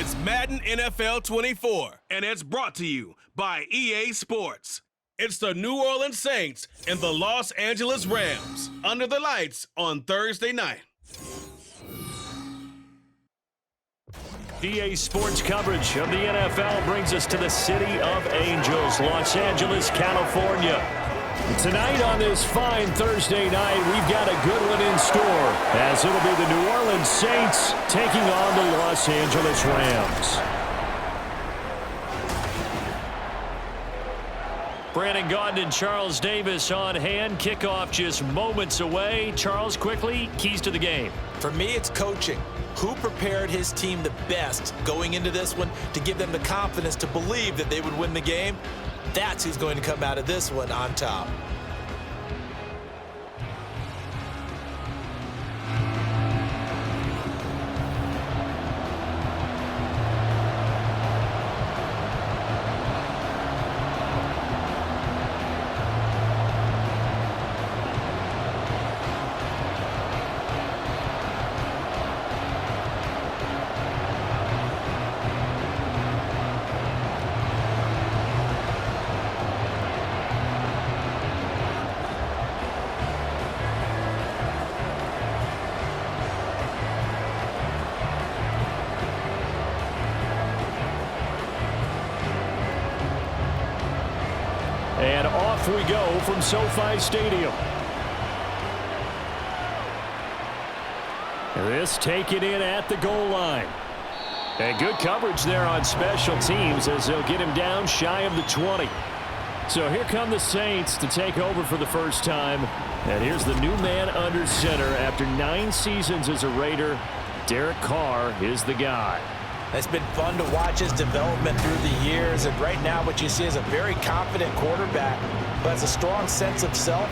It's Madden NFL 24, and it's brought to you by EA Sports. It's the New Orleans Saints and the Los Angeles Rams under the lights on Thursday night. EA Sports coverage of the NFL brings us to the City of Angels, Los Angeles, California. Tonight on this fine Thursday night, we've got a good one in store, as it'll be the New Orleans Saints taking on the Los Angeles Rams. Brandon Gaudin and Charles Davis on hand. Kickoff just moments away. Charles, quickly, keys to the game. For me, it's coaching. Who prepared his team the best going into this one to give them the confidence to believe that they would win the game? That's who's going to come out of this one on top. And off we go from SoFi Stadium. This taken in at the goal line. And good coverage there on special teams as they'll get him down shy of the 20. So here come the Saints to take over for the first time. And here's the new man under center after 9 seasons as a Raider. Derek Carr is the guy. It's been fun to watch his development through the years, and right now what you see is a very confident quarterback who has a strong sense of self,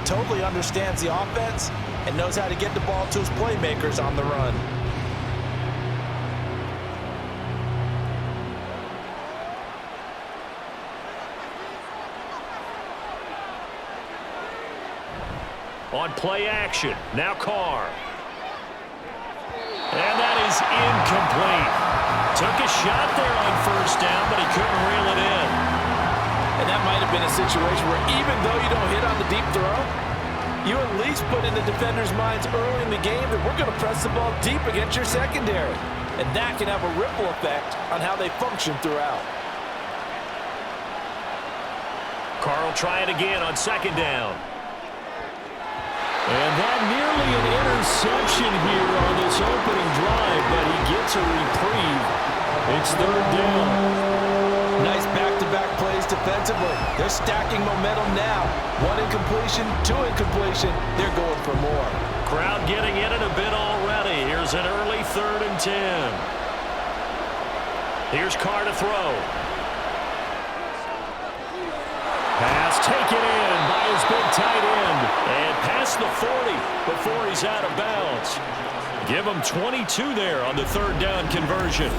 totally understands the offense, and knows how to get the ball to his playmakers on the run. On play action, now Carr. And that is incomplete. Took a shot there on first down, but he couldn't reel it in. And that might have been a situation where even though you don't hit on the deep throw, you at least put in the defenders' minds early in the game that we're going to press the ball deep against your secondary. And that can have a ripple effect on how they function throughout. Carr will try it again on second down. And that nearly an interception here on this opening drive, but he gets a reprieve. It's third down. Nice back-to-back plays defensively. They're stacking momentum now. 1 incompletion, 2 incompletion. They're going for more. Crowd getting in it a bit already. Here's an early 3rd and 10. Here's Carr to throw. Pass taken in by his big tight end. And past the 40 before he's out of bounds. Give him 22 there on the 3rd down conversion.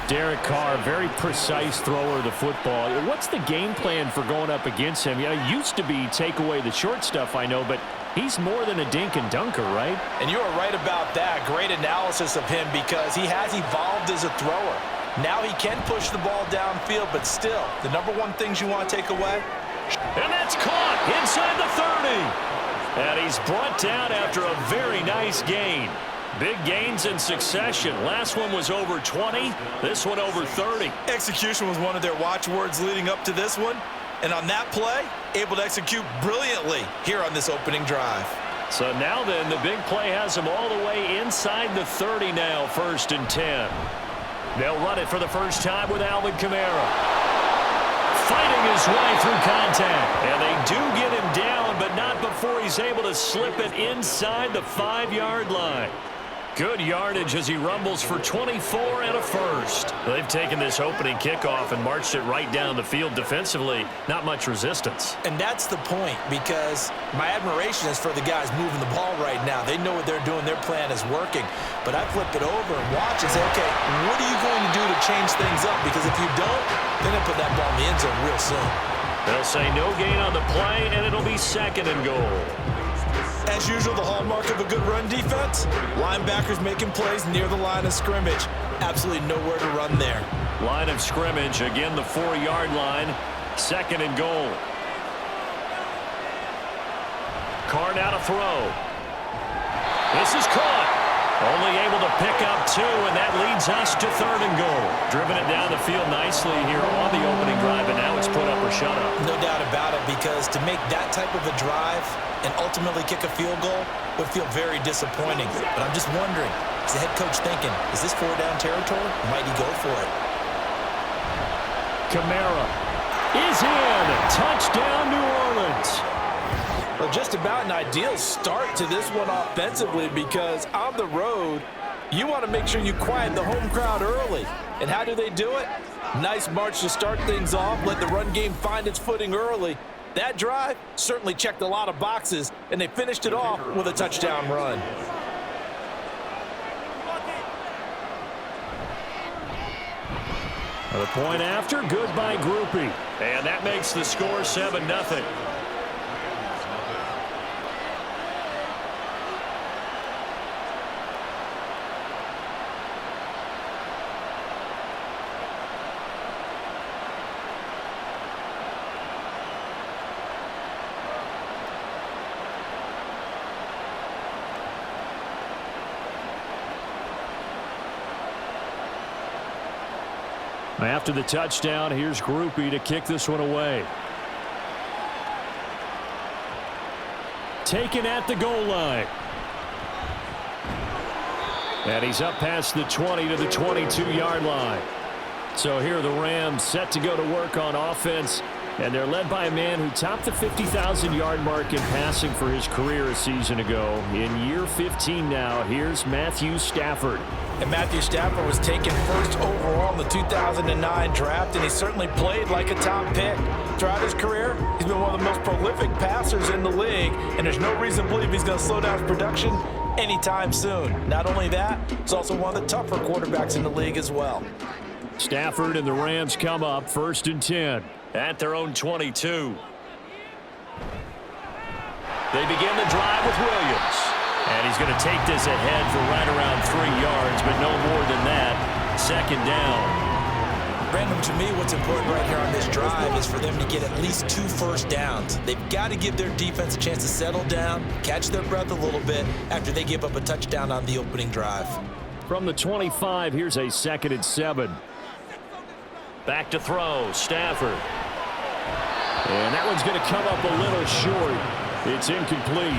Derek Carr, very precise thrower of the football. What's the game plan for going up against him? You know, it used to be take away the short stuff, I know, but he's more than a dink and dunker, right? And you are right about that. Great analysis of him because he has evolved as a thrower. Now he can push the ball downfield, but still, the number one things you want to take away. And that's caught inside the 30. And he's brought down after a very nice gain. Big gains in succession. Last one was over 20. This one over 30. Execution was one of their watchwords leading up to this one. And on that play, able to execute brilliantly here on this opening drive. So now then, the big play has him all the way inside the 30 now, 1st and 10. They'll run it for the first time with Alvin Kamara. Fighting his way through contact. And they do get him down, but not before he's able to slip it inside the 5-yard line. Good yardage as he rumbles for 24 and a first. They've taken this opening kickoff and marched it right down the field defensively. Not much resistance. And that's the point, because my admiration is for the guys moving the ball right now. They know what they're doing. Their plan is working. But I flip it over and watch and say, okay, what are you going to do to change things up? Because if you don't, they're going to put that ball in the end zone real soon. They'll say no gain on the play, and it'll be 2nd and goal. As as usual, the hallmark of a good run defense? Linebackers making plays near the line of scrimmage. Absolutely nowhere to run there. Line of scrimmage, again the 4-yard line. 2nd and goal. Carr now to throw. This is caught. Only able to pick up 2, and that leads us to 3rd and goal. Driven it down the field nicely here on the opening drive, and now it's put up or shut up. No doubt about it, because to make that type of a drive and ultimately kick a field goal would feel very disappointing. But I'm just wondering, is the head coach thinking, is this 4-down territory? Might he go for it? Kamara is in. Touchdown, New Orleans. Well, just about an ideal start to this one offensively, because on the road, you want to make sure you quiet the home crowd early. And how do they do it? Nice march to start things off. Let the run game find its footing early. That drive certainly checked a lot of boxes, and they finished it off with a touchdown run. The point after, good by Groupie. And that makes the score 7-0. After the touchdown, here's Groupie to kick this one away. Taken at the goal line. And he's up past the 20 to the 22-yard line. So here are the Rams set to go to work on offense. And they're led by a man who topped the 50,000-yard mark in passing for his career a season ago. In year 15 now, here's Matthew Stafford. And Matthew Stafford was taken first overall in the 2009 draft, and he certainly played like a top pick. Throughout his career, he's been one of the most prolific passers in the league, and there's no reason to believe he's going to slow down his production anytime soon. Not only that, he's also one of the tougher quarterbacks in the league as well. Stafford and the Rams come up 1st and 10 at their own 22. They begin the drive with Williams. And he's going to take this ahead for right around 3 yards, but no more than that. 2nd down. Brandon, to me, what's important right here on this drive is for them to get at least 2 first downs. They've got to give their defense a chance to settle down, catch their breath a little bit after they give up a touchdown on the opening drive. From the 25, here's a 2nd and 7. Back to throw, Stafford. And that one's going to come up a little short. It's incomplete.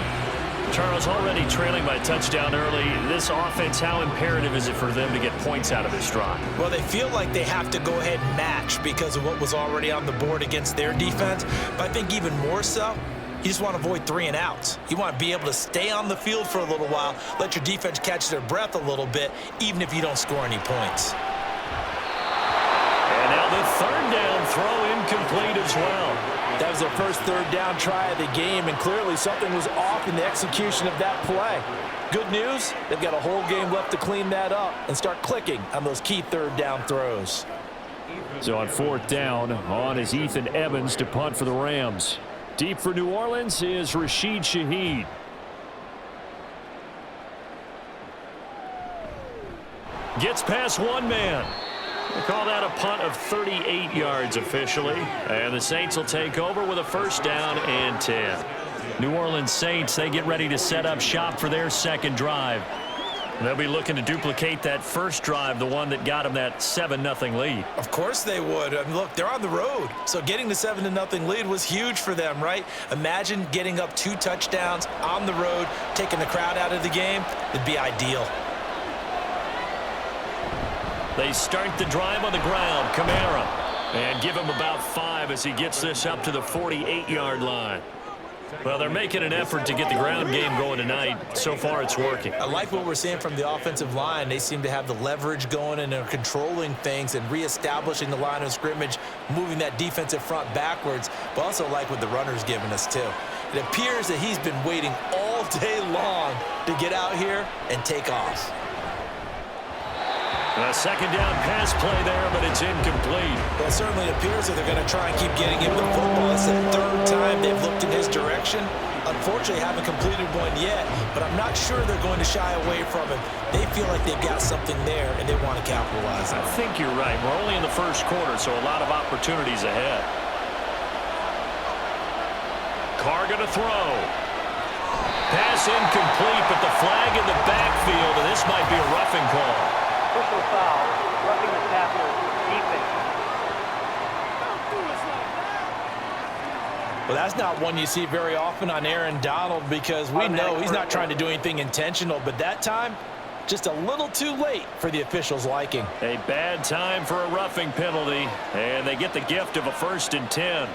Charles, already trailing by a touchdown early. This offense, how imperative is it for them to get points out of this drive? Well, they feel like they have to go ahead and match because of what was already on the board against their defense. But I think even more so, you just want to avoid 3 and outs. You want to be able to stay on the field for a little while, let your defense catch their breath a little bit, even if you don't score any points. And now the 3rd down throw incomplete as well. That was their first 3rd down try of the game, and clearly something was off in the execution of that play. Good news, they've got a whole game left to clean that up and start clicking on those key 3rd down throws. So on 4th down, on is Ethan Evans to punt for the Rams. Deep for New Orleans is Rashid Shaheed. Gets past one man. They call that a punt of 38 yards officially. And the Saints will take over with a 1st down and 10. New Orleans Saints, they get ready to set up shop for their 2nd drive. They'll be looking to duplicate that first drive, the one that got them that 7-0 lead. Of course they would. I mean, look, they're on the road. So getting the 7-0 lead was huge for them, right? Imagine getting up 2 touchdowns on the road, taking the crowd out of the game. It'd be ideal. They start the drive on the ground. Kamara. And give him about 5 as he gets this up to the 48-yard line. Well, they're making an effort to get the ground game going tonight. So far, it's working. I like what we're seeing from the offensive line. They seem to have the leverage going and are controlling things and reestablishing the line of scrimmage, moving that defensive front backwards, but also like what the runner's giving us, too. It appears that he's been waiting all day long to get out here and take off. A 2nd down pass play there, but it's incomplete. Well, it certainly appears that they're going to try and keep getting him the football. It's the 3rd time they've looked in his direction. unfortunately haven't completed one yet, but I'm not sure they're going to shy away from him. They feel like they've got something there, and they want to capitalize on it. I think you're right. We're only in the first quarter, so a lot of opportunities ahead. Carr going to throw. Pass incomplete, but the flag in the backfield, and this might be a roughing call. Personal foul, roughing the passer, defense. Well, that's not one you see very often on Aaron Donald because we know he's not trying to do anything intentional, but that time, just a little too late for the officials' liking. A bad time for a roughing penalty, and they get the gift of a 1st and 10.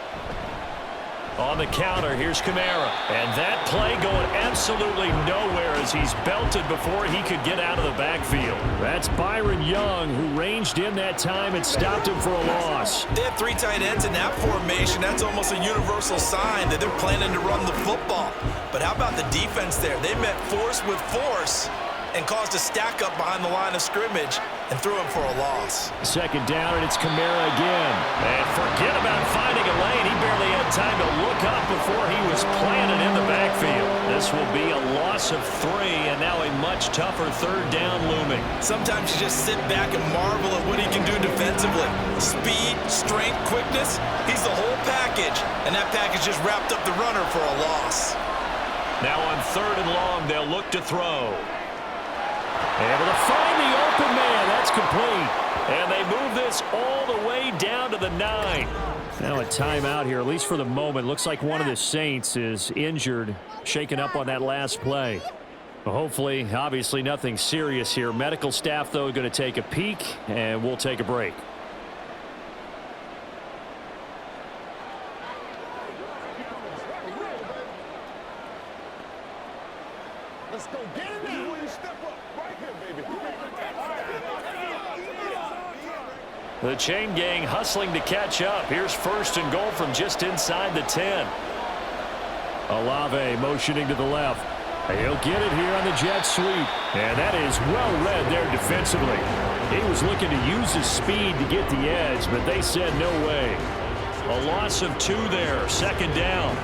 On the counter, here's Kamara. And that play going absolutely nowhere as he's belted before he could get out of the backfield. That's Byron Young, who ranged in that time and stopped him for a loss. They have 3 tight ends in that formation. That's almost a universal sign that they're planning to run the football. But how about the defense there? They met force with force and caused a stack up behind the line of scrimmage and threw him for a loss. 2nd down, and it's Kamara again. And forget about finding a lane. He barely had time to look up before he was planted in the backfield. This will be a loss of 3, and now a much tougher 3rd down looming. Sometimes you just sit back and marvel at what he can do defensively. Speed, strength, quickness, he's the whole package, and that package just wrapped up the runner for a loss. Now on 3rd and long, they'll look to throw. Able to find the open man. That's complete. And they move this all the way down to the 9. Now a timeout here, at least for the moment. Looks like one of the Saints is injured, shaken up on that last play. Well, hopefully, obviously nothing serious here. Medical staff, though, going to take a peek, and we'll take a break. Let's go get it now. You step up right here, baby. The chain gang hustling to catch up. Here's 1st and goal from just inside the 10. Olave motioning to the left. He'll get it here on the jet sweep. And that is well read there defensively. He was looking to use his speed to get the edge, but they said no way. A loss of 2 there, 2nd down.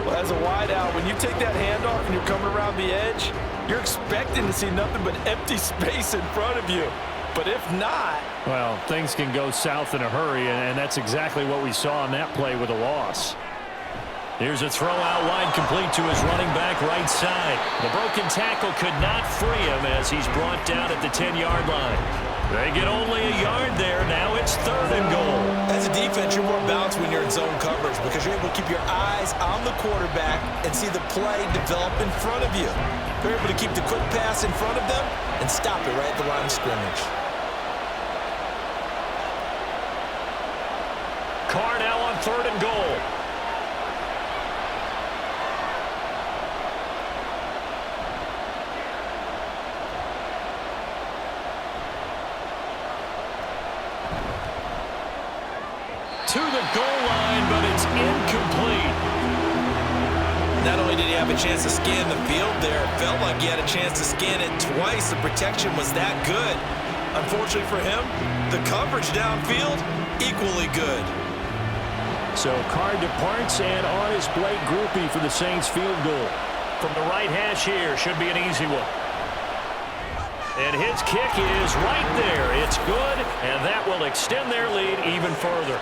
Well, as a wideout, when you take that handoff and you're coming around the edge, you're expecting to see nothing but empty space in front of you. But if not... Well, things can go south in a hurry, and that's exactly what we saw on that play with a loss. Here's a throw out wide, complete to his running back right side. The broken tackle could not free him as he's brought down at the 10-yard line. They get only a yard there. Now it's 3rd and goal. As a defense, you're more balanced when you're in zone coverage because you're able to keep your eyes on the quarterback and see the play develop in front of you. You're able to keep the quick pass in front of them and stop it right at the line of scrimmage. Carr now on 3rd and goal. To the goal line, but it's incomplete. Not only did he have a chance to scan the field there, it felt like he had a chance to scan it twice. The protection was that good. Unfortunately for him, the coverage downfield, equally good. So Carr departs, and on his Blake Groupie for the Saints field goal. From the right hash here, should be an easy one. And his kick is right there. It's good, and that will extend their lead even further.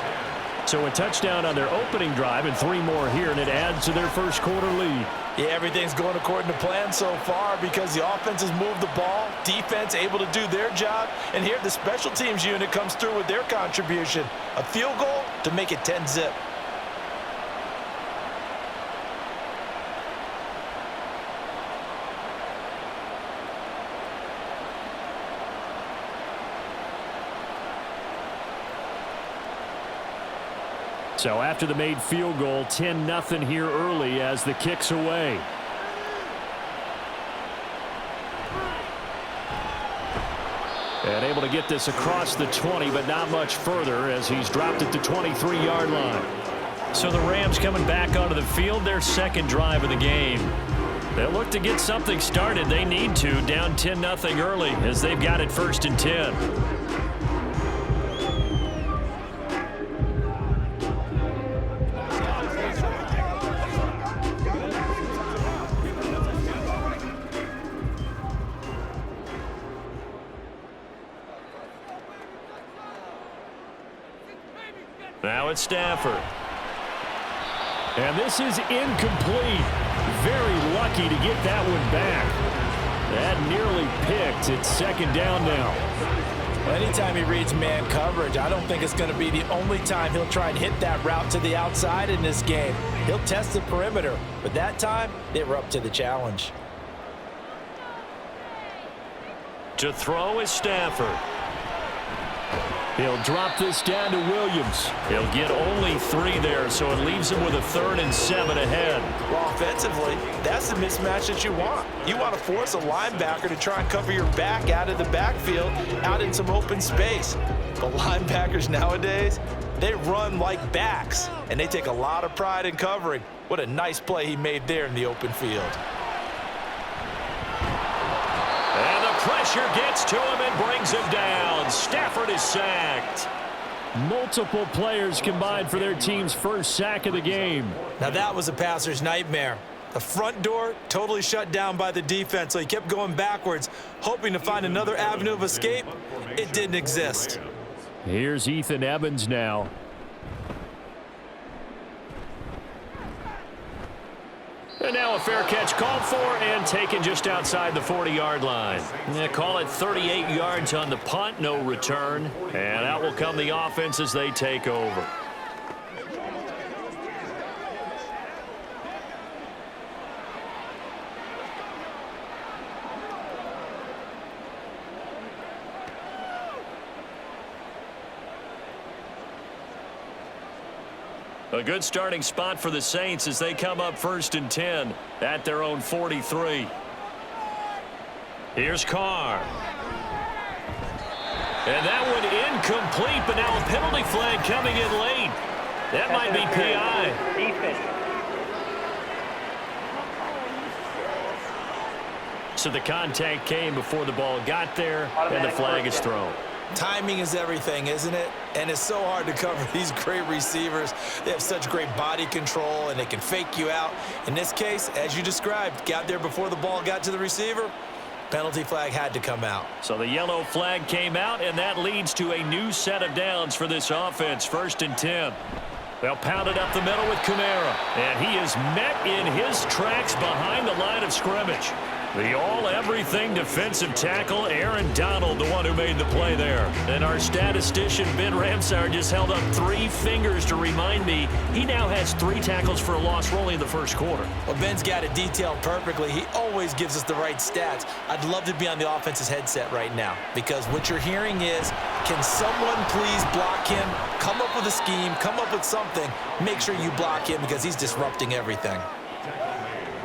So a touchdown on their opening drive and 3 more here, and it adds to their first quarter lead. Yeah, everything's going according to plan so far because the offense has moved the ball, defense able to do their job, and here the special teams unit comes through with their contribution. A field goal to make it 10-zip. So after the made field goal, 10-0 here early as the kick's away. And able to get this across the 20, but not much further as he's dropped it to 23-yard line. So the Rams coming back onto the field, their 2nd drive of the game. They'll look to get something started. They need to, down 10-0 early as they've got it 1st and 10. Now it's Stafford. And this is incomplete. Very lucky to get that one back. That nearly picked. It's second down now. Anytime he reads man coverage, I don't think it's going to be the only time he'll try and hit that route to the outside in this game. He'll test the perimeter, but that time, they were up to the challenge. To throw is Stafford. He'll drop this down to Williams. He'll get only 3 there, so it leaves him with a 3rd and 7 ahead. Well, offensively, that's the mismatch that you want. You want to force a linebacker to try and cover your back out of the backfield, out in some open space. But linebackers nowadays, they run like backs, and they take a lot of pride in covering. What a nice play he made there in the open field. And the pressure gets to him and brings him down. Stafford is sacked. Multiple players combined for their team's first sack of the game. Now that was a passer's nightmare. The front door totally shut down by the defense, so he kept going backwards, hoping to find another avenue of escape. It didn't exist. Here's Ethan Evans now. And now a fair catch called for and taken just outside the 40-yard line. Yeah, call it 38 yards on the punt, no return. And out will come the offense as they take over. A good starting spot for the Saints as they come up 1st and 10 at their own 43. Here's Carr. And that one incomplete, but now a penalty flag coming in late. That might be PI. So the contact came before the ball got there, and the flag is thrown. Timing is everything, isn't it? And it's so hard to cover these great receivers. They have such great body control, and they can fake you out. In this case, as you described, got there before the ball got to the receiver. Penalty flag had to come out. So the yellow flag came out, and that leads to a new set of downs for this offense. 1st and 10. They'll pound it up the middle with Kamara. And he is met in his tracks behind the line of scrimmage. The all-everything defensive tackle, Aaron Donald, the one who made the play there. And our statistician, Ben Ramsar, just held up 3 fingers to remind me he now has 3 tackles for a loss only in the first quarter. Well, Ben's got it detailed perfectly. He always gives us the right stats. I'd love to be on the offense's headset right now because what you're hearing is, can someone please block him? Come up with a scheme, come up with something. Make sure you block him because he's disrupting everything.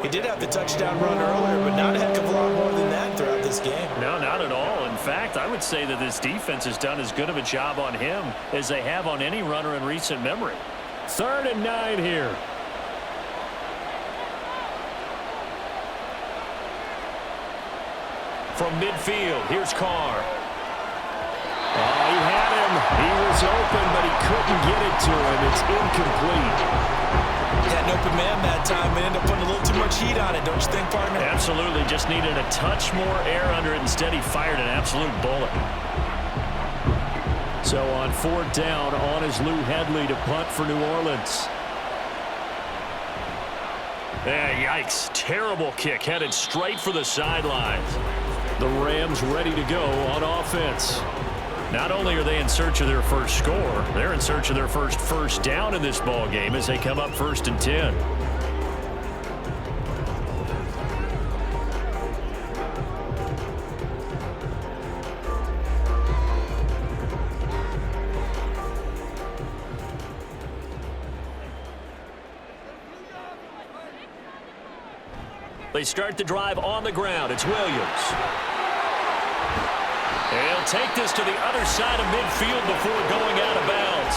He did have the touchdown run earlier, but not a heck of a lot more than that throughout this game. No, not at all. In fact, I would say that this defense has done as good of a job on him as they have on any runner in recent memory. 3rd and 9 here. From midfield, here's Carr. Oh, he had him. He was open, but he couldn't get it to him. It's incomplete. Had an open man that time and ended up putting a little too much heat on it, don't you think, partner? Absolutely. Just needed a touch more air under it. Instead, he fired an absolute bullet. So on 4th down, on is Lou Hedley to punt for New Orleans. Yikes. Terrible kick headed straight for the sidelines. The Rams ready to go on offense. Not only are they in search of their first score, they're in search of their first down in this ball game as they come up 1st and 10. They start the drive on the ground. It's Williams. He'll take this to the other side of midfield before going out of bounds.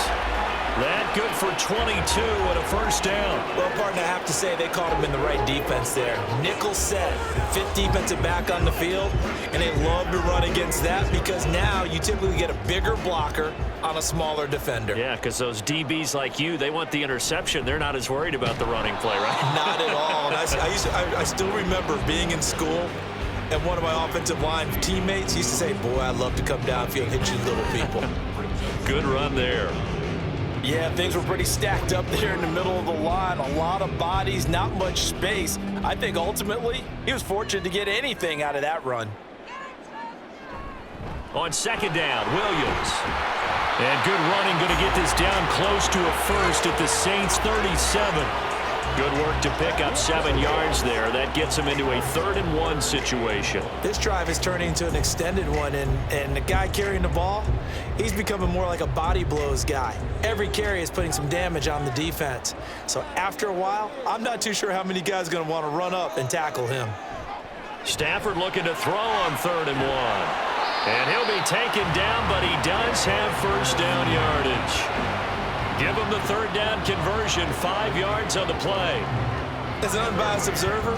That good for 22 and a 1st down. Well, partner, I have to say they caught him in the right defense there. Nickel set, 5th defensive back on the field, and they love to run against that because now you typically get a bigger blocker on a smaller defender. Yeah, because those DBs like you, they want the interception. They're not as worried about the running play, right? Not at all. And I still remember being in school, and one of my offensive line teammates used to say, boy, I'd love to come downfield and hit you little people. Good run there. Yeah, things were pretty stacked up there in the middle of the line. A lot of bodies, not much space. I think ultimately he was fortunate to get anything out of that run. On second down, Williams. And good running, going to get this down close to a first at the Saints' 37. Good work to pick up 7 yards there. That gets him into a 3rd-and-1 situation. This drive is turning into an extended one, and the guy carrying the ball, he's becoming more like a body blows guy. Every carry is putting some damage on the defense. So after a while, I'm not too sure how many guys are going to want to run up and tackle him. Stafford looking to throw on 3rd and 1. And he'll be taken down, but he does have 1st down yardage. Give him the 3rd down conversion, 5 yards on the play. As an unbiased observer,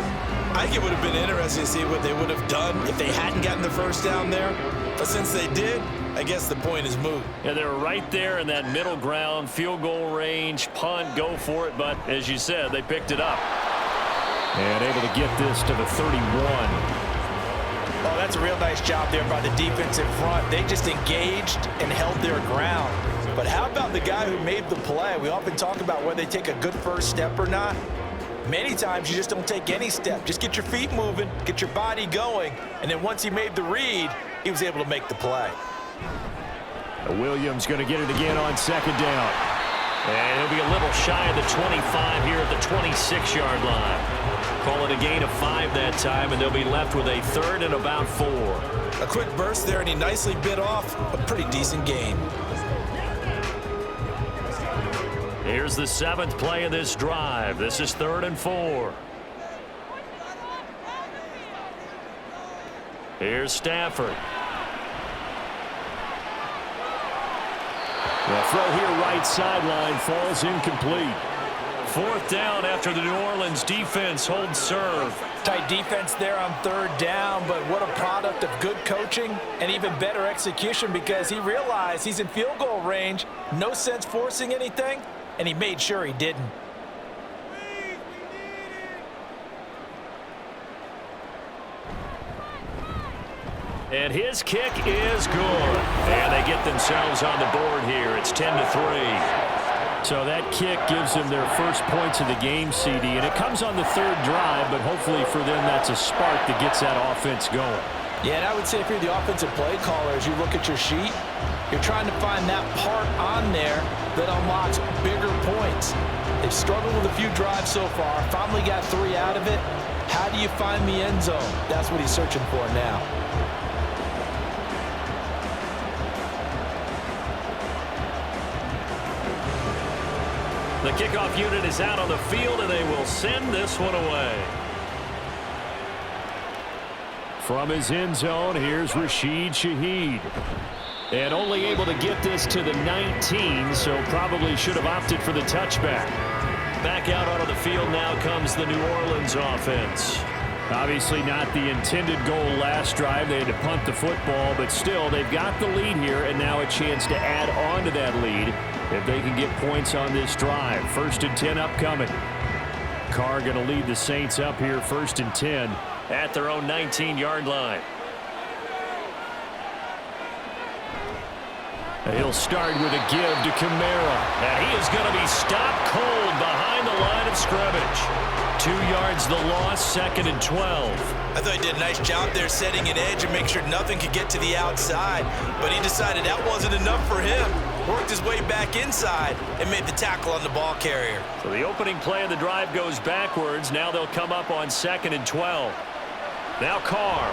I think it would have been interesting to see what they would have done if they hadn't gotten the 1st down there. But since they did, I guess the point is moot. Yeah, they were right there in that middle ground, field goal range, punt, go for it. But as you said, they picked it up. And able to get this to the 31. Oh, that's a real nice job there by the defense in front. They just engaged and held their ground. But how about the guy who made the play? We often talk about whether they take a good first step or not. Many times you just don't take any step. Just get your feet moving, get your body going, and then once he made the read, he was able to make the play. Williams going to get it again on 2nd down. And he'll be a little shy of the 25 here at the 26-yard line. Call it a gain of 5 that time, and they'll be left with a 3rd and about 4. A quick burst there, and he nicely bit off a pretty decent gain. Here's the 7th play of this drive. This is 3rd and 4. Here's Stafford. The throw here right sideline falls incomplete. 4th down after the New Orleans defense holds serve. Tight defense there on 3rd down, but what a product of good coaching and even better execution, because he realized he's in field goal range, no sense forcing anything, and he made sure he didn't. And his kick is good. And they get themselves on the board here. It's 10-3. So that kick gives them their first points of the game, CD, and it comes on the 3rd drive, but hopefully for them that's a spark that gets that offense going. Yeah, and I would say if you're the offensive play caller, as you look at your sheet, you're trying to find that part on there that unlocks bigger points. They've struggled with a few drives so far, finally got 3 out of it. How do you find the end zone? That's what he's searching for now. The kickoff unit is out on the field, and they will send this one away. From his end zone, here's Rashid Shaheed. And only able to get this to the 19, so probably should have opted for the touchback. Back out onto the field now comes the New Orleans offense. Obviously not the intended goal last drive. They had to punt the football, but still they've got the lead here, and now a chance to add on to that lead if they can get points on this drive. 1st and 10 upcoming. Carr going to lead the Saints up here 1st and 10. At their own 19-yard line. He'll start with a give to Kamara. And he is going to be stopped cold behind the line of scrimmage. 2 yards the loss, 2nd and 12. I thought he did a nice job there setting an edge and make sure nothing could get to the outside. But he decided that wasn't enough for him. Worked his way back inside and made the tackle on the ball carrier. So the opening play of the drive goes backwards. Now they'll come up on 2nd and 12. Now Carr.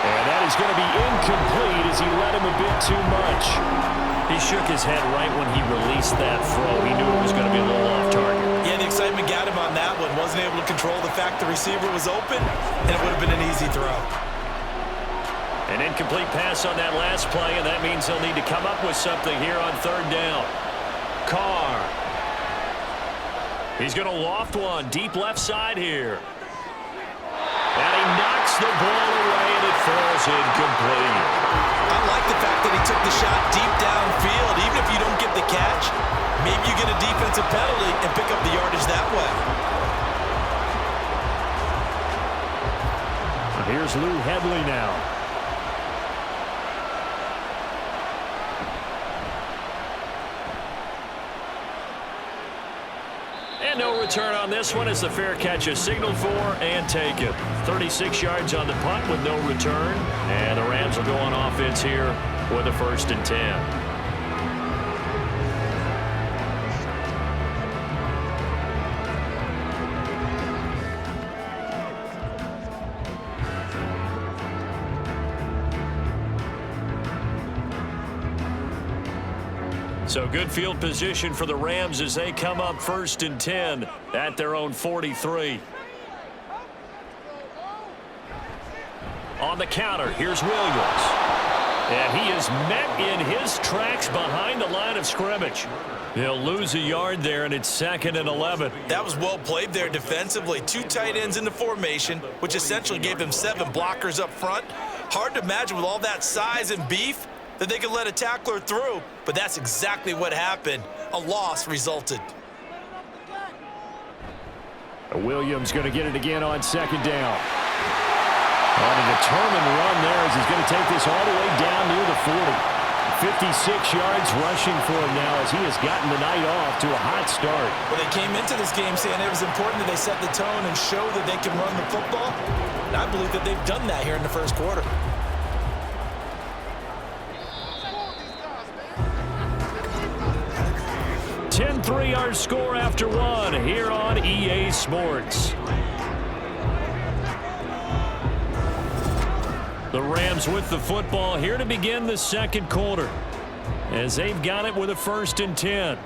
And that is going to be incomplete as he led him a bit too much. He shook his head right when he released that throw. He knew it was going to be a little off target. Yeah, the excitement got him on that one. Wasn't able to control the fact the receiver was open, and it would have been an easy throw. An incomplete pass on that last play, and that means they'll need to come up with something here on 3rd down. Carr. He's going to loft one deep left side here. And he knocks the ball away, and it falls incomplete. I like the fact that he took the shot deep downfield. Even if you don't get the catch, maybe you get a defensive penalty and pick up the yardage that way. Here's Lou Hedley now. And no return on this one as the fair catch is signaled for and taken. 36 yards on the punt with no return. And the Rams will go on offense here with a 1st and 10. So good field position for the Rams as they come up 1st and 10 at their own 43. On the counter, here's Williams. And he is met in his tracks behind the line of scrimmage. He'll lose a yard there, and it's 2nd and 11. That was well played there defensively. 2 tight ends in the formation, which essentially gave them 7 blockers up front. Hard to imagine with all that size and beef that they could let a tackler through, but that's exactly what happened. A loss resulted. Williams going to get it again on 2nd down. On a determined run there as he's going to take this all the way down near the 40. 56 yards rushing for him now as he has gotten the night off to a hot start. Well, they came into this game saying it was important that they set the tone and show that they can run the football. And I believe that they've done that here in the 1st quarter. 10-3 our score after 1 here on EA Sports. The Rams with the football here to begin the 2nd quarter as they've got it with a 1st and 10.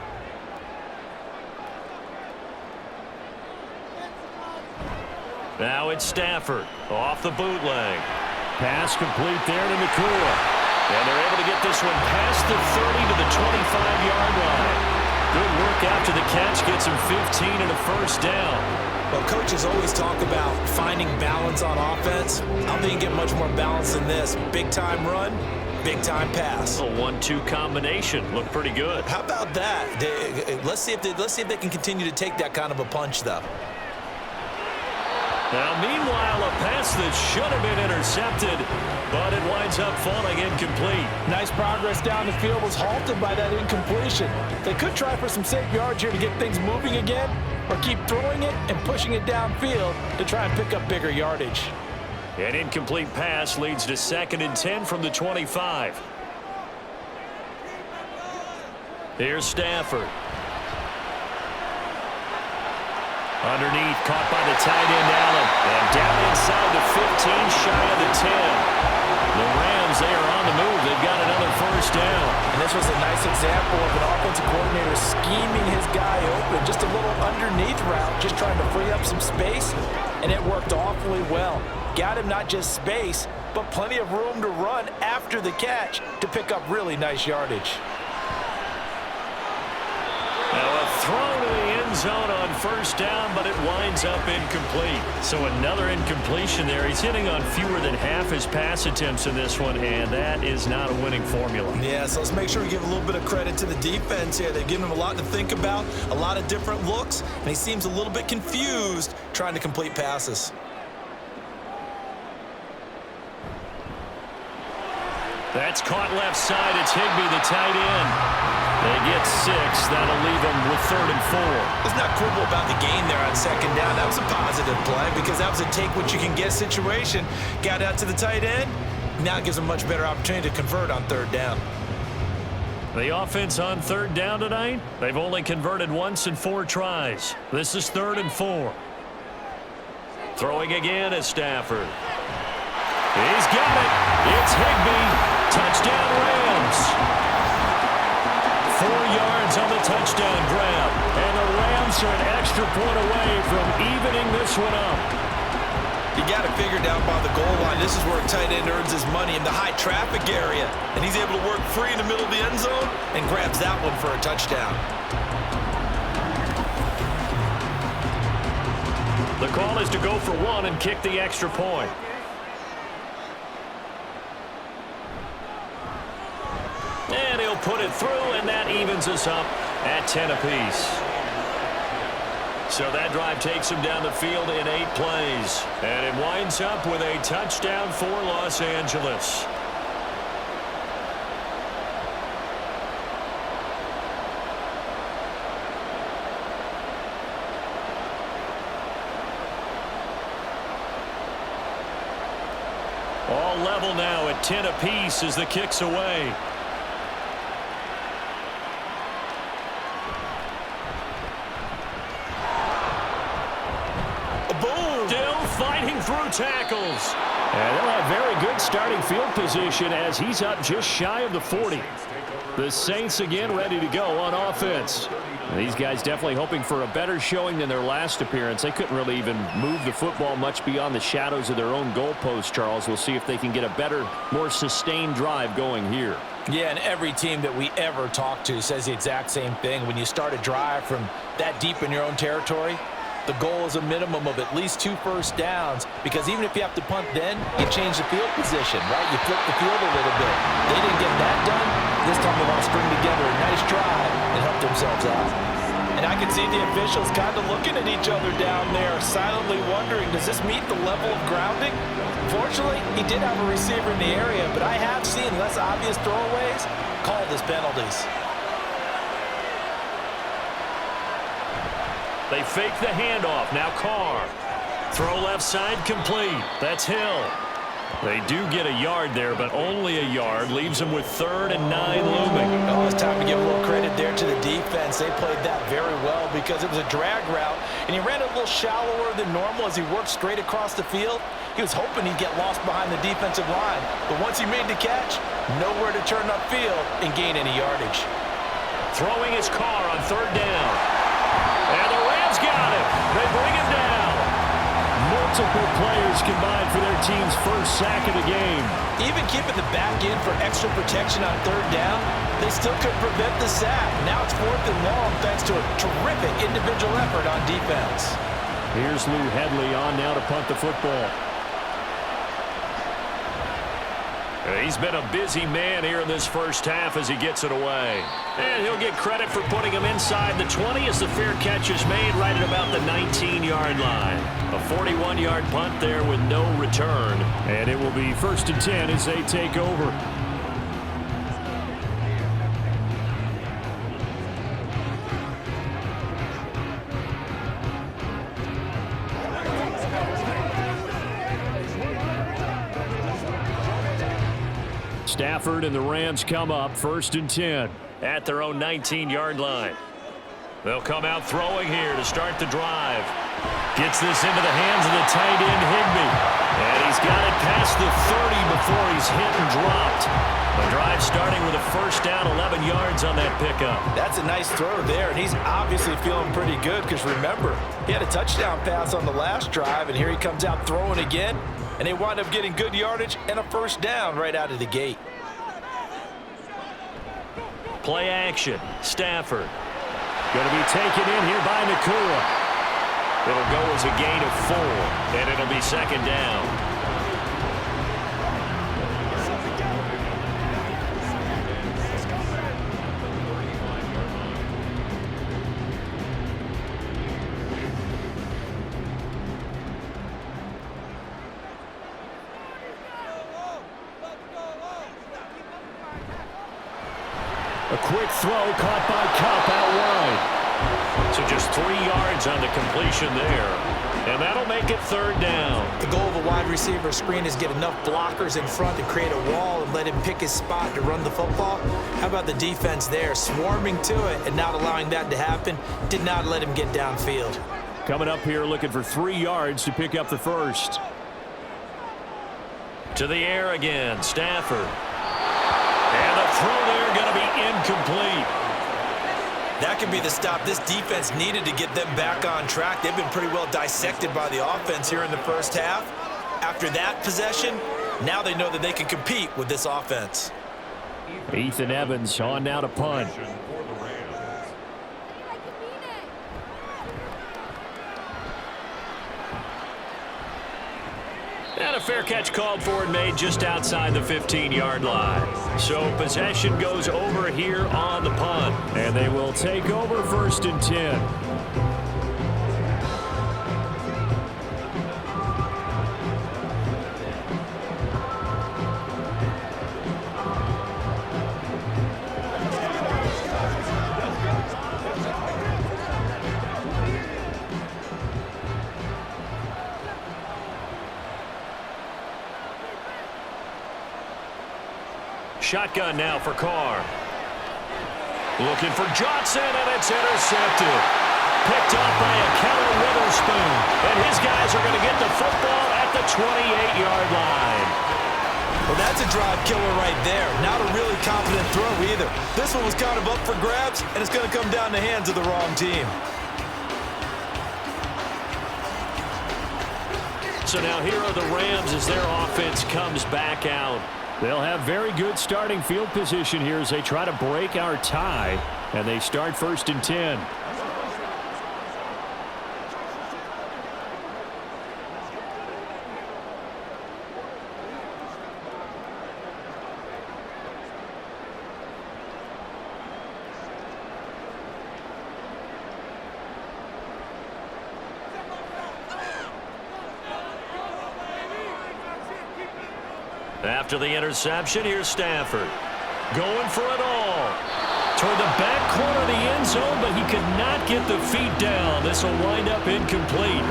Now it's Stafford off the bootleg. Pass complete there to Nakua. And they're able to get this one past the 30 to the 25-yard line. Good work after the catch, gets him 15 and a 1st down. Well, coaches always talk about finding balance on offense. I don't think you can get much more balance than this. Big-time run, big-time pass. A 1-2 combination. Looked pretty good. How about that? Let's see if they can continue to take that kind of a punch, though. Now, meanwhile, a pass that should have been intercepted, but it winds up falling incomplete. Nice progress down the field was halted by that incompletion. They could try for some safe yards here to get things moving again, or keep throwing it and pushing it downfield to try and pick up bigger yardage. An incomplete pass leads to 2nd and 10 from the 25. Here's Stafford. Underneath, caught by the tight end, Allen. And down inside the 15, shy of the 10. The Rams, they are on the move. They've got another 1st down. And this was a nice example of an offensive coordinator scheming his guy open. Just a little underneath route, just trying to free up some space. And it worked awfully well. Got him not just space, but plenty of room to run after the catch to pick up really nice yardage. Now a throw to the end zone on 1st down, but it winds up incomplete. So another incompletion there. He's hitting on fewer than half his pass attempts in this one, and that is not a winning formula. Yeah, so let's make sure we give a little bit of credit to the defense here. They've given him a lot to think about, a lot of different looks, and he seems a little bit confused trying to complete passes. That's caught left side. It's Higbee, the tight end. They get 6. That'll leave them with 3rd and 4. Let's not quibble about the gain there on 2nd down. That was a positive play because that was a take-what-you-can-get situation. Got out to the tight end. Now it gives them a much better opportunity to convert on 3rd down. The offense on 3rd down tonight, they've only converted once in 4 tries. This is 3rd and 4. Throwing again is Stafford. He's got it. It's Higbee. Touchdown Rams. 4 yards on the touchdown grab. And the Rams are an extra point away from evening this one up. You got to figure down by the goal line. This is where a tight end earns his money in the high traffic area. And he's able to work free in the middle of the end zone and grabs that one for a touchdown. The call is to go for 1 and kick the extra point. And he'll put it through, and that evens us up at 10 apiece. So that drive takes him down the field in 8 plays. And it winds up with a touchdown for Los Angeles. level now at 10 apiece as the kick's away. Boom! Still fighting through tackles. And they'll have very good starting field position as he's up just shy of the 40. The Saints again ready to go on offense. These guys definitely hoping for a better showing than their last appearance. They couldn't really even move the football much beyond the shadows of their own goalpost, Charles. We'll see if they can get a better, more sustained drive going here. Yeah, and every team that we ever talk to says the exact same thing. When you start a drive from that deep in your own territory, the goal is a minimum of at least 2 first downs, because even if you have to punt then, you change the field position, right? You flip the field a little bit. They didn't get that done. This time they want to string together a nice drive and help themselves out. And I can see the officials kind of looking at each other down there, silently wondering, does this meet the level of grounding? Fortunately, he did have a receiver in the area, but I have seen less obvious throwaways called as penalties. They fake the handoff. Now Carr. Throw left side complete. That's Hill. They do get a yard there, but only a yard. Leaves them with 3rd and 9 looming. Oh, it's time to give a little credit there to the defense. They played that very well because it was a drag route, and he ran a little shallower than normal as he worked straight across the field. He was hoping he'd get lost behind the defensive line, but once he made the catch, nowhere to turn upfield and gain any yardage. Throwing his Carr on 3rd down. And the Rams got him. They bring him down. Multiple players combined for their team's first sack of the game. Even keeping the back in for extra protection on 3rd down, they still couldn't prevent the sack. Now it's 4th and long thanks to a terrific individual effort on defense. Here's Lou Hedley on now to punt the football. He's been a busy man here in this first half as he gets it away. And he'll get credit for putting him inside the 20 as the fair catch is made right at about the 19-yard line. A 41-yard punt there with no return. And it will be 1st and 10 as they take over. Stafford and the Rams come up 1st and 10 at their own 19-yard line. They'll come out throwing here to start the drive. Gets this into the hands of the tight end Higbee. And he's got it past the 30 before he's hit and dropped. The drive starting with a 1st down, 11 yards on that pickup. That's a nice throw there, and he's obviously feeling pretty good because remember, he had a touchdown pass on the last drive, and here he comes out throwing again. And they wind up getting good yardage and a 1st down right out of the gate. Play action. Stafford. Going to be taken in here by Nakua. It'll go as a gain of 4, and it'll be 2nd down. A quick throw caught by Kupp out wide. So just 3 yards on the completion there. And that'll make it 3rd down. The goal of a wide receiver screen is get enough blockers in front to create a wall and let him pick his spot to run the football. How about the defense there, swarming to it and not allowing that to happen? Did not let him get downfield. Coming up here looking for 3 yards to pick up the 1st. To the air again, Stafford. And the throw there going to be incomplete. That could be the stop this defense needed to get them back on track. They've been pretty well dissected by the offense here in the first half. After that possession, now they know that they can compete with this offense. Ethan Evans on now to punt. And a fair catch called for and made just outside the 15-yard line. So possession goes over here on the punt. And they will take over 1st and 10. Shotgun now for Carr. Looking for Johnson, and it's intercepted. Picked up by a Keller Witherspoon. And his guys are going to get the football at the 28-yard line. Well, that's a drive killer right there. Not a really confident throw either. This one was kind of up for grabs, and it's going to come down the hands of the wrong team. So now here are the Rams as their offense comes back out. They'll have very good starting field position here as they try to break our tie. And they start 1st and 10. After the interception, here's Stafford. Going for it all. Toward the back corner of the end zone, but he could not get the feet down. This will wind up incomplete.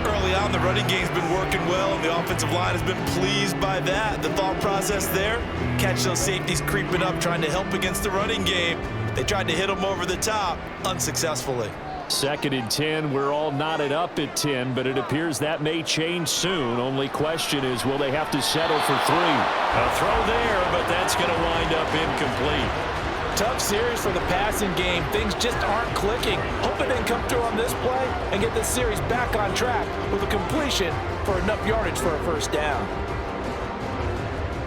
Early on, the running game's been working well, and the offensive line has been pleased by that. The thought process there, catch those safeties creeping up, trying to help against the running game. They tried to hit them over the top, unsuccessfully. 2nd and 10. We're all knotted up at 10, but it appears that may change soon. Only question is, will they have to settle for 3? A throw there, but that's going to wind up incomplete. Tough series for the passing game. Things just aren't clicking. Hoping they can come through on this play and get this series back on track with a completion for enough yardage for a first down.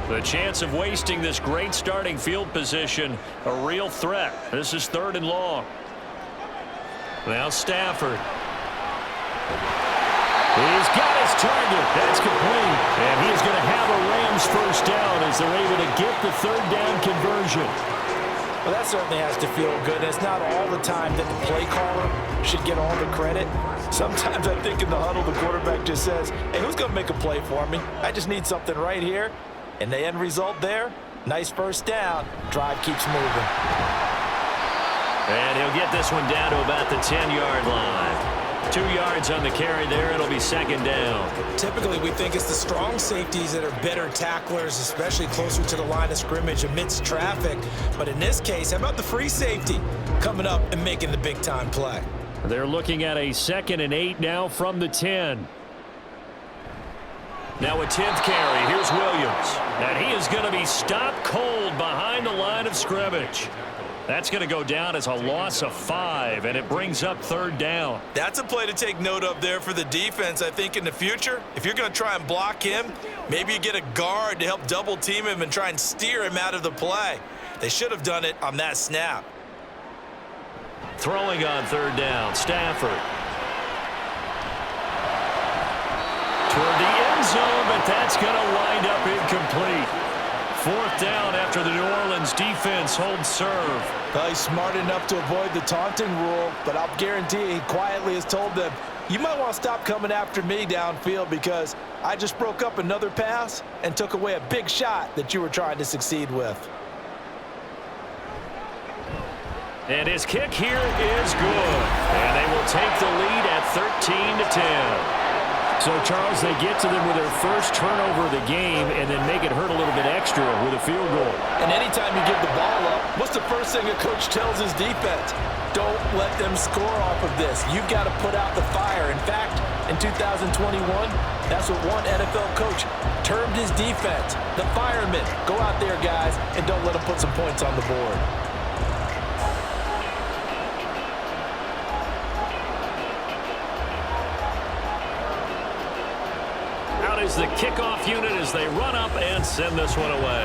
The chance of wasting this great starting field position, a real threat. This is 3rd and long. Now Stafford. He's got his target. That's complete. And he is going to have a Rams first down as they're able to get the 3rd down conversion. Well, that certainly has to feel good. And it's not all the time that the play caller should get all the credit. Sometimes I think in the huddle, the quarterback just says, hey, who's going to make a play for me? I just need something right here. And the end result there, nice first down. Drive keeps moving. And he'll get this one down to about the 10-yard line. 2 yards on the carry there. It'll be 2nd down. Typically, we think it's the strong safeties that are better tacklers, especially closer to the line of scrimmage amidst traffic. But in this case, how about the free safety coming up and making the big-time play? They're looking at a 2nd and 8 now from the 10. Now a 10th carry. Here's Williams. And he is going to be stopped cold behind the line of scrimmage. That's going to go down as a loss of 5, and it brings up 3rd down. That's a play to take note of there for the defense, I think, in the future. If you're going to try and block him, maybe you get a guard to help double team him and try and steer him out of the play. They should have done it on that snap. Throwing on 3rd down, Stafford. Toward the end zone, but that's going to wind up incomplete. 4th down after the New Orleans defense holds serve. Well, he's smart enough to avoid the taunting rule, but I'll guarantee he quietly has told them, you might want to stop coming after me downfield because I just broke up another pass and took away a big shot that you were trying to succeed with. And his kick here is good. And they will take the lead at 13-10. So, Charles, they get to them with their first turnover of the game and then make it hurt a little bit extra with a field goal. And anytime you give the ball up, what's the first thing a coach tells his defense? Don't let them score off of this. You've got to put out the fire. In fact, in 2021, that's what one NFL coach termed his defense. The firemen. Go out there, guys, and don't let them put some points on the board. Is the kickoff unit as they run up and send this one away.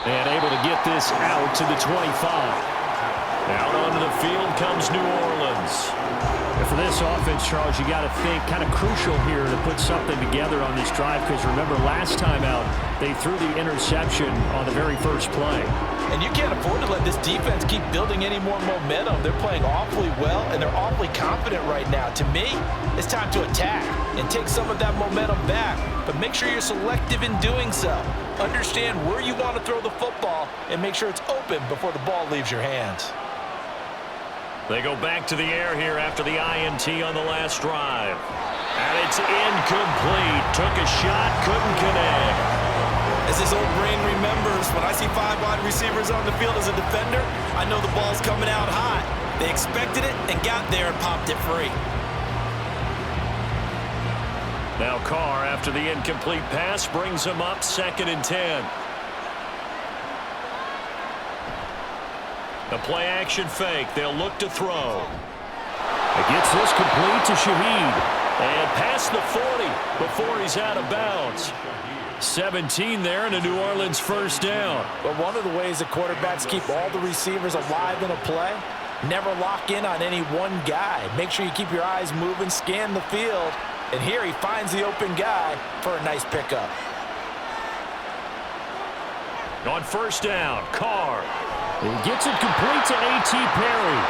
And able to get this out to the 25. Out onto the field comes New Orleans. And for this offense, Charles, you got to think kind of crucial here to put something together on this drive because remember last time out they threw the interception on the very first play. And you can't afford to let this defense keep building any more momentum. They're playing awfully well, and they're awfully confident right now. To me, it's time to attack and take some of that momentum back. But make sure you're selective in doing so. Understand where you want to throw the football and make sure it's open before the ball leaves your hands. They go back to the air here after the INT on the last drive. And it's incomplete. Took a shot, couldn't connect. As his old brain remembers, when I see 5 wide receivers on the field as a defender, I know the ball's coming out high. They expected it and got there and popped it free. Now Carr, after the incomplete pass, brings him up 2nd and 10. The play action fake. They'll look to throw. It gets this complete to Shaheed. And past the 40 before he's out of bounds. 17 there and a New Orleans first down. But one of the ways that quarterbacks keep all the receivers alive in a play, never lock in on any one guy. Make sure you keep your eyes moving, scan the field. And here he finds the open guy for a nice pickup. On first down, Carr. He gets it complete to A.T. Perry.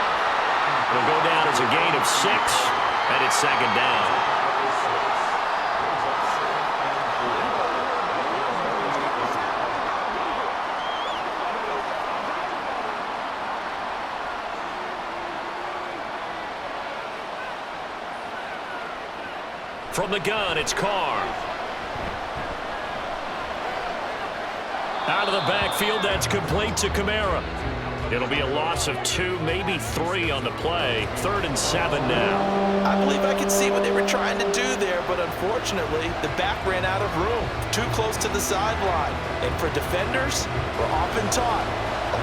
It'll go down as a gain of 6, and it's 2nd down. From the gun, it's Carr. Out of the backfield, that's complete to Kamara. It'll be a loss of 2, maybe 3 on the play. 3rd and 7 now. I believe I can see what they were trying to do there, but unfortunately, the back ran out of room. Too close to the sideline. And for defenders, we're often taught,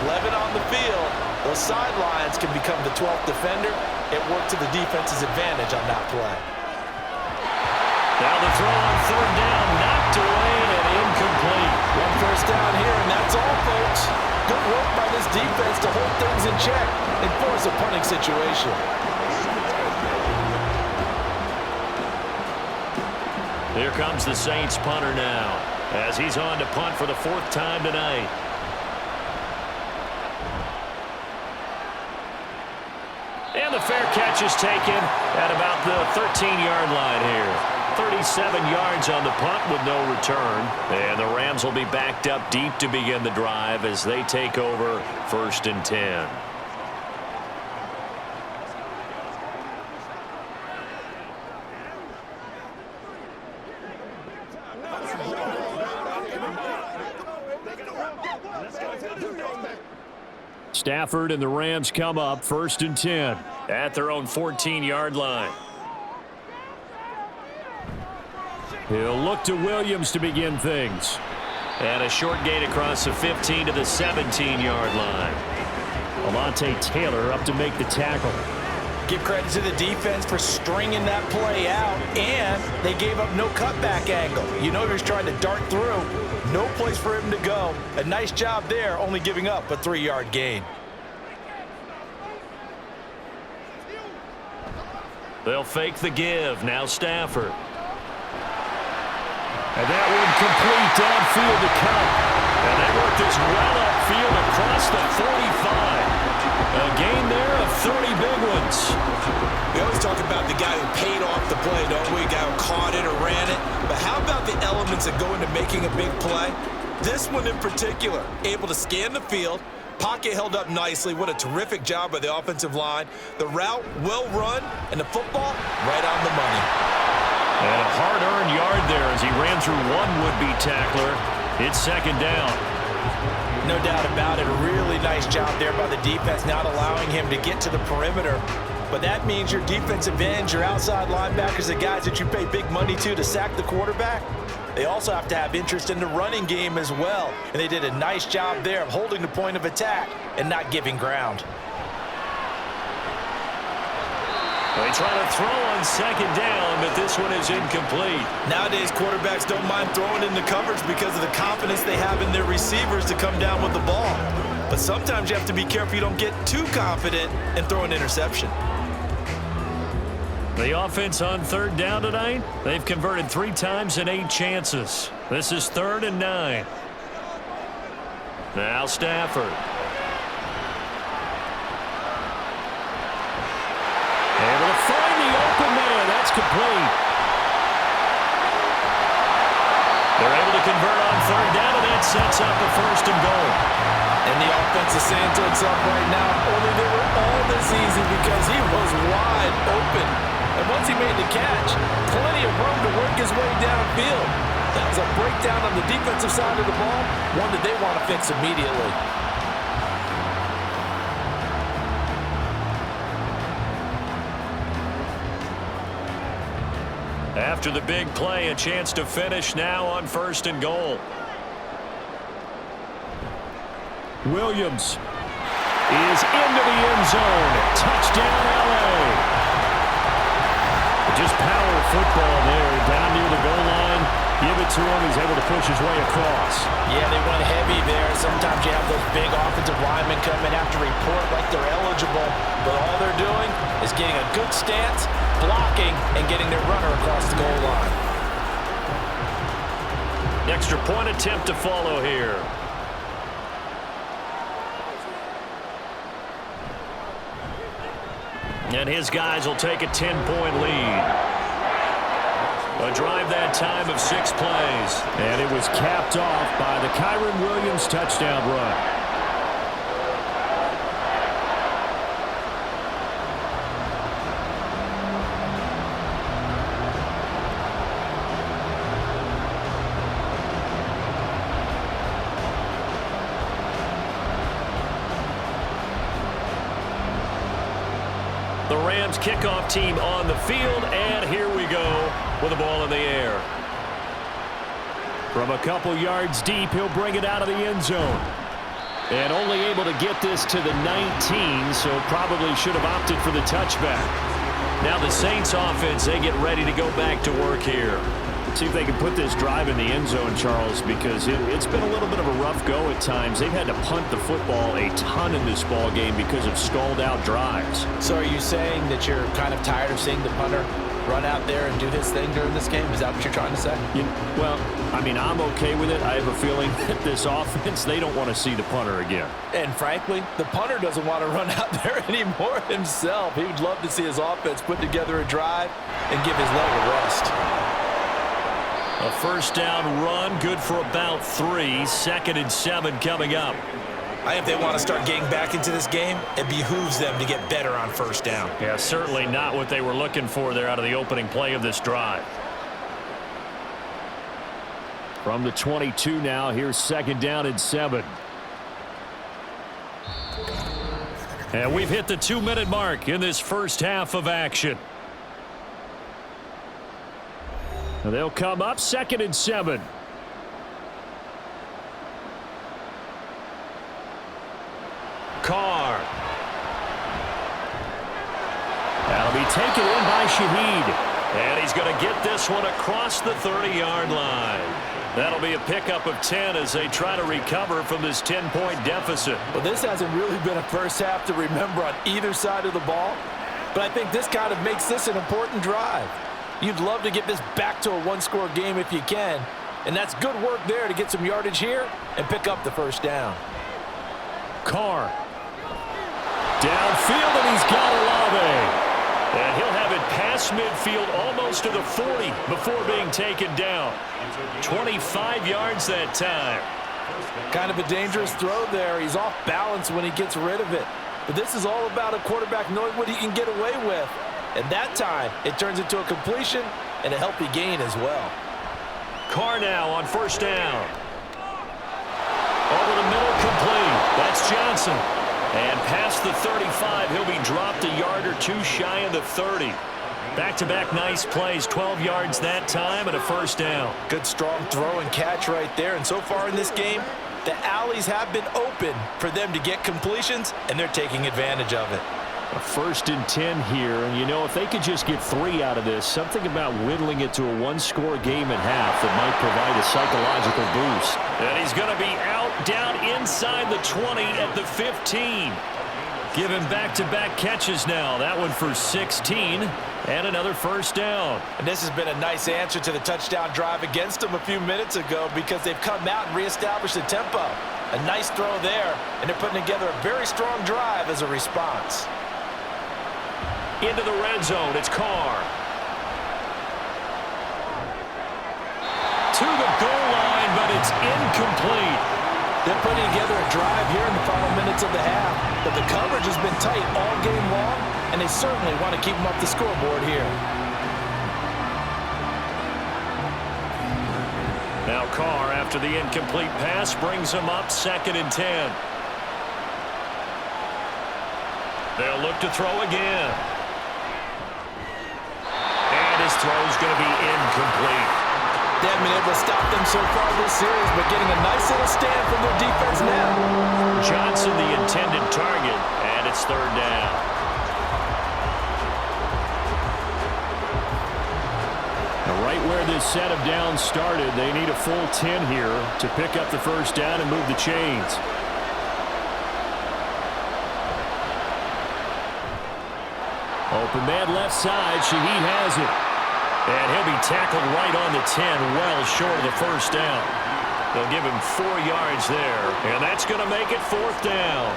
11 on the field, those sidelines can become the 12th defender. It worked to the defense's advantage on that play. Now the throw on 3rd down, knocked away and incomplete. 1 first down here, and that's all, folks. Good work by this defense to hold things in check and force a punting situation. Here comes the Saints punter now, as he's on to punt for the 4th time tonight. And the fair catch is taken at about the 13-yard line here. 37 yards on the punt with no return. And the Rams will be backed up deep to begin the drive as they take over 1st and 10. Stafford and the Rams come up 1st and 10. At their own 14-yard line. He'll look to Williams to begin things. And a short gain across the 15 to the 17-yard line. Alontae Taylor up to make the tackle. Give credit to the defense for stringing that play out, and they gave up no cutback angle. You know he was trying to dart through. No place for him to go. A nice job there, only giving up a 3-yard gain. They'll fake the give. Now Stafford. And that one complete downfield to Cup. And they work this well upfield across the 45. A gain there of 30 big ones. We always talk about the guy who paid off the play, don't we? The guy who caught it or ran it. But how about the elements that go into making a big play? This one in particular, able to scan the field, pocket held up nicely. What a terrific job by the offensive line. The route well run, and the football right on the money. And a hard-earned yard there as he ran through one would-be tackler. It's 2nd down. No doubt about it. A really nice job there by the defense, not allowing him to get to the perimeter. But that means your defensive ends, your outside linebackers, the guys that you pay big money to sack the quarterback, they also have to have interest in the running game as well. And they did a nice job there of holding the point of attack and not giving ground. They try to throw on 2nd down, but this one is incomplete. Nowadays, quarterbacks don't mind throwing in the coverage because of the confidence they have in their receivers to come down with the ball. But sometimes you have to be careful you don't get too confident and throw an interception. The offense on 3rd down tonight, they've converted 3 times in 8 chances. This is 3rd and 9. Now Stafford. Able to find the open man. That's complete. They're able to convert on 3rd down, and that sets up a 1st and goal. And the offense is saying to itself right now, only they were all this easy because he was wide open. And once he made the catch, plenty of room to work his way downfield. That was a breakdown on the defensive side of the ball, one that they want to fix immediately. After the big play, a chance to finish now on 1st and goal. Williams is into the end zone. Touchdown, LA. Just power football there, down near the goal line. Give it to him. He's able to push his way across. Yeah, they went heavy there. Sometimes you have those big offensive linemen come in after report like they're eligible, but all they're doing is getting a good stance, blocking, and getting their runner across the goal line. Extra point attempt to follow here. And his guys will take a 10-point lead. A drive that time of 6 plays. And it was capped off by the Kyron Williams touchdown run. The Rams kickoff team on the field, and here we go with the ball in the air. From a couple yards deep, he'll bring it out of the end zone. And only able to get this to the 19, so probably should have opted for the touchback. Now the Saints offense, they get ready to go back to work here. See if they can put this drive in the end zone, Charles, because it's been a little bit of a rough go at times. They've had to punt the football a ton in this ball game because of stalled-out drives. So are you saying that you're kind of tired of seeing the punter run out there and do his thing during this game? Is that what you're trying to say? Well, I mean, I'm okay with it. I have a feeling that this offense, they don't want to see the punter again. And frankly, the punter doesn't want to run out there anymore himself. He would love to see his offense put together a drive and give his leg a rest. A first down run, good for about 3. 2nd and 7 coming up. I think they want to start getting back into this game. It behooves them to get better on first down. Yeah, certainly not what they were looking for there out of the opening play of this drive. From the 22 now, here's 2nd down and 7. And we've hit the 2-minute mark in this first half of action. They'll come up 2nd and 7. Carr. That'll be taken in by Shaheed. And he's going to get this one across the 30-yard line. That'll be a pickup of 10 as they try to recover from this 10-point deficit. Well, this hasn't really been a first half to remember on either side of the ball, but I think this kind of makes this an important drive. You'd love to get this back to a one-score game if you can, and that's good work there to get some yardage here and pick up the first down. Carr. Downfield, and he's got Olave. And he'll have it past midfield almost to the 40 before being taken down. 25 yards that time. Kind of a dangerous throw there. He's off balance when he gets rid of it. But this is all about a quarterback knowing what he can get away with. And that time, it turns into a completion and a healthy gain as well. Carr now on first down. Over the middle, complete. That's Johnson. And past the 35, he'll be dropped a yard or two shy of the 30. Back-to-back nice plays, 12 yards that time and a first down. Good strong throw and catch right there. And so far in this game, the alleys have been open for them to get completions, and they're taking advantage of it. A 1st and 10 here, and you know, if they could just get 3 out of this, something about whittling it to a one-score game at half that might provide a psychological boost. And he's going to be out, down inside the 20 at the 15. Give him back-to-back catches now. That one for 16, and another first down. And this has been a nice answer to the touchdown drive against them a few minutes ago because they've come out and reestablished the tempo. A nice throw there, and they're putting together a very strong drive as a response. Into the red zone, it's Carr. To the goal line, but it's incomplete. They're putting together a drive here in the final minutes of the half, but the coverage has been tight all game long, and they certainly want to keep them off the scoreboard here. Now Carr, after the incomplete pass, brings them up 2nd and 10. They'll look to throw again. And his throw's going to be incomplete. They haven't been able to stop them so far this series, but getting a nice little stand from their defense now. Johnson the intended target, and it's 3rd down. Now right where this set of downs started, they need a full 10 here to pick up the 1st down and move the chains. Open man left side. Shaheed has it. And he'll be tackled right on the 10, well short of the 1st down. They'll give him 4 yards there, and that's going to make it 4th down.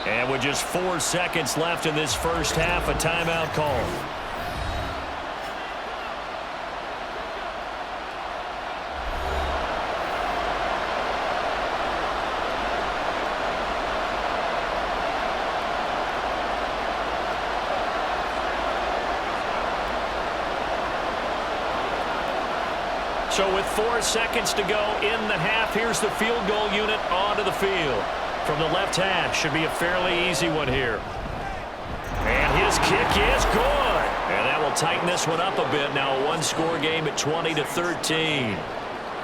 And with just 4 seconds left in this first half, a timeout call. So with 4 seconds to go in the half, here's the field goal unit onto the field. From the left hash, should be a fairly easy one here. And his kick is good. And that will tighten this one up a bit. Now a 1-score game at 20-13.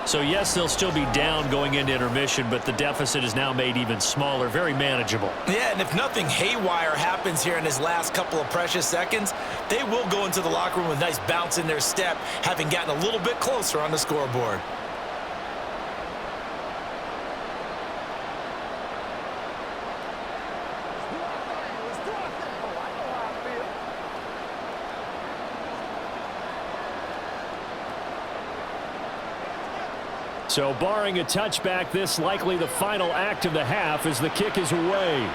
So yes, they'll still be down going into intermission, but the deficit is now made even smaller, very manageable. Yeah, and if nothing haywire happens here in his last couple of precious seconds, they will go into the locker room with a nice bounce in their step, having gotten a little bit closer on the scoreboard. So barring a touchback, this likely the final act of the half as the kick is away.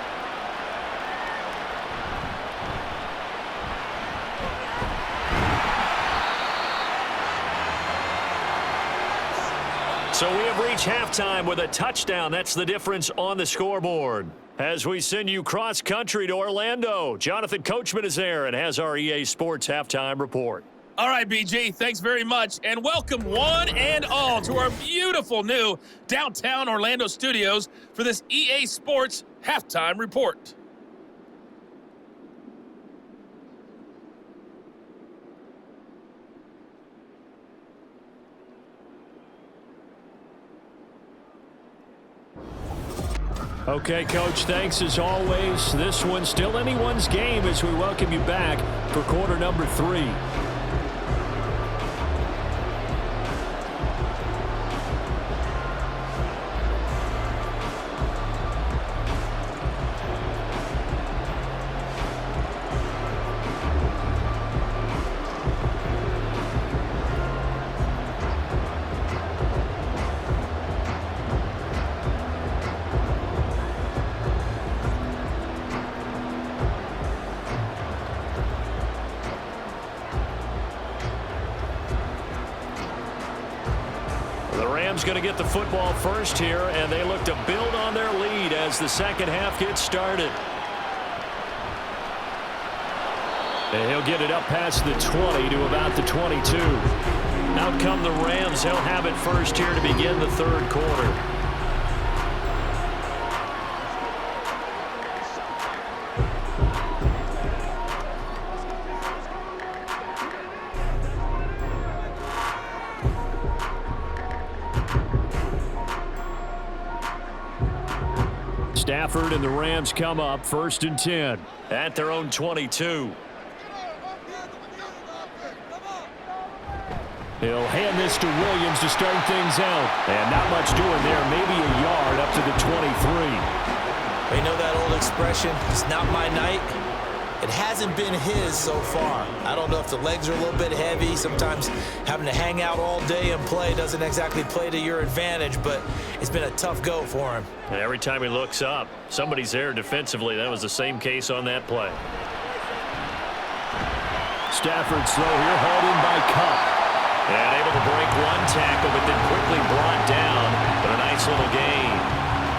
So we have reached halftime with a touchdown. That's the difference on the scoreboard. As we send you cross-country to Orlando, Jonathan Coachman is there and has our EA Sports halftime report. All right, BG, thanks very much, and welcome one and all to our beautiful new downtown Orlando studios for this EA Sports halftime report. Okay, Coach, thanks as always. This one's still anyone's game as we welcome you back for quarter number 3. Going to get the football first here, and they look to build on their lead as the second half gets started. And he'll get it up past the 20 to about the 22. Out come the Rams. They'll have it first here to begin the third quarter. Stafford and the Rams come up 1st and 10 at their own 22. He'll hand this to Williams to start things out. And not much doing there. Maybe a yard up to the 23. You know that old expression, it's not my night. It hasn't been his so far. I don't know if the legs are a little bit heavy. Sometimes having to hang out all day and play doesn't exactly play to your advantage, but it's been a tough go for him. And every time he looks up, somebody's there defensively. That was the same case on that play. Stafford's throw here hauled in by Cup. And able to break one tackle, but then quickly brought down. But a nice little gain.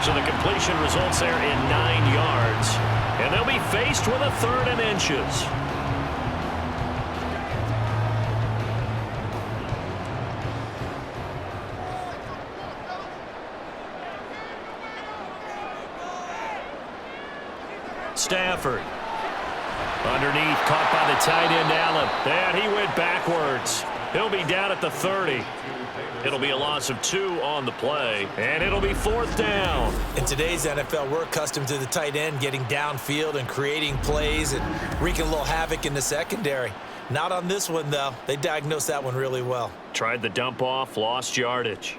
So the completion results there in 9 yards. And they'll be faced with a 3rd and inches. Stafford. Underneath, caught by the tight end, Allen. And he went backwards. He'll be down at the 30. It'll be a loss of 2 on the play, and it'll be 4th down. In today's NFL, we're accustomed to the tight end getting downfield and creating plays and wreaking a little havoc in the secondary. Not on this one, though. They diagnosed that one really well. Tried the dump off, lost yardage.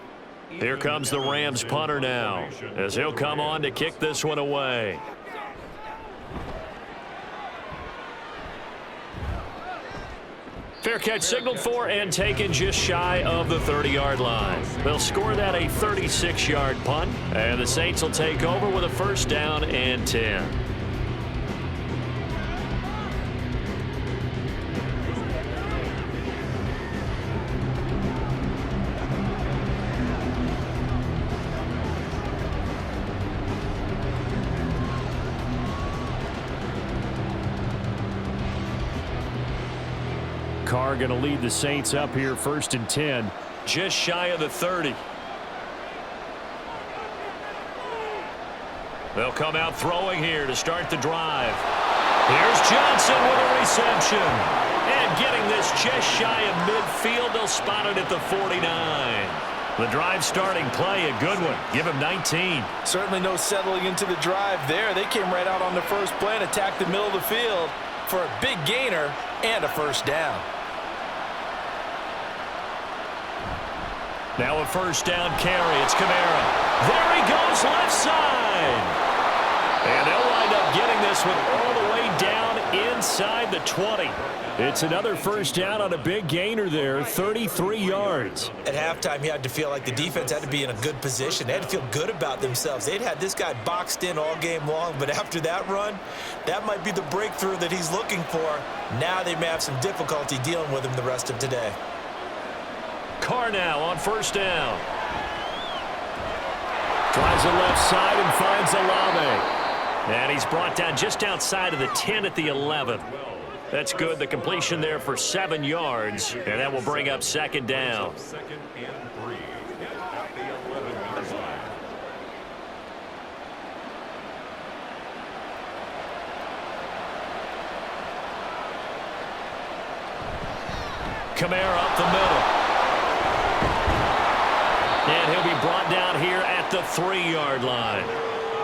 Here comes the Rams punter now, as he'll come on to kick this one away. Fair catch signaled for and taken just shy of the 30-yard line. They'll score that a 36-yard punt, and the Saints will take over with a 1st down and 10. Carr going to lead the Saints up here 1st and 10. Just shy of the 30. They'll come out throwing here to start the drive. Here's Johnson with a reception. And getting this just shy of midfield, they'll spot it at the 49. The drive starting play, a good one. Give him 19. Certainly no settling into the drive there. They came right out on the first play and attacked the middle of the field for a big gainer and a 1st down. Now a 1st down carry. It's Kamara. There he goes, left side. And they'll wind up getting this one all the way down inside the 20. It's another 1st down on a big gainer there, 33 yards. At halftime, you had to feel like the defense had to be in a good position. They had to feel good about themselves. They'd had this guy boxed in all game long, but after that run, that might be the breakthrough that he's looking for. Now they may have some difficulty dealing with him the rest of today. Carr now on 1st down. Tries the left side and finds Olave. And he's brought down just outside of the 10 at the 11. That's good. The completion there for 7 yards. And that will bring up 2nd down. Kamara up the middle. And he'll be brought down here at the 3-yard line.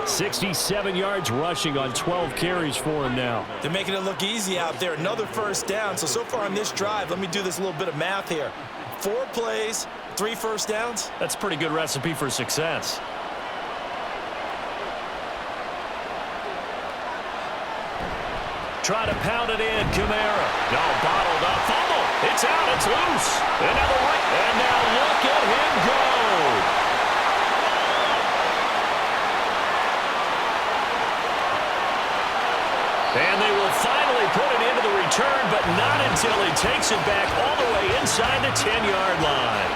67 yards rushing on 12 carries for him now. They're making it look easy out there. Another 1st down. So far on this drive, let me do this little bit of math here. 4 plays, 3 1st downs. That's a pretty good recipe for success. Try to pound it in, Kamara. No, bottled up, fumble. It's out, it's loose. And now look at him go. And they will finally put it into the return, but not until he takes it back all the way inside the 10-yard line.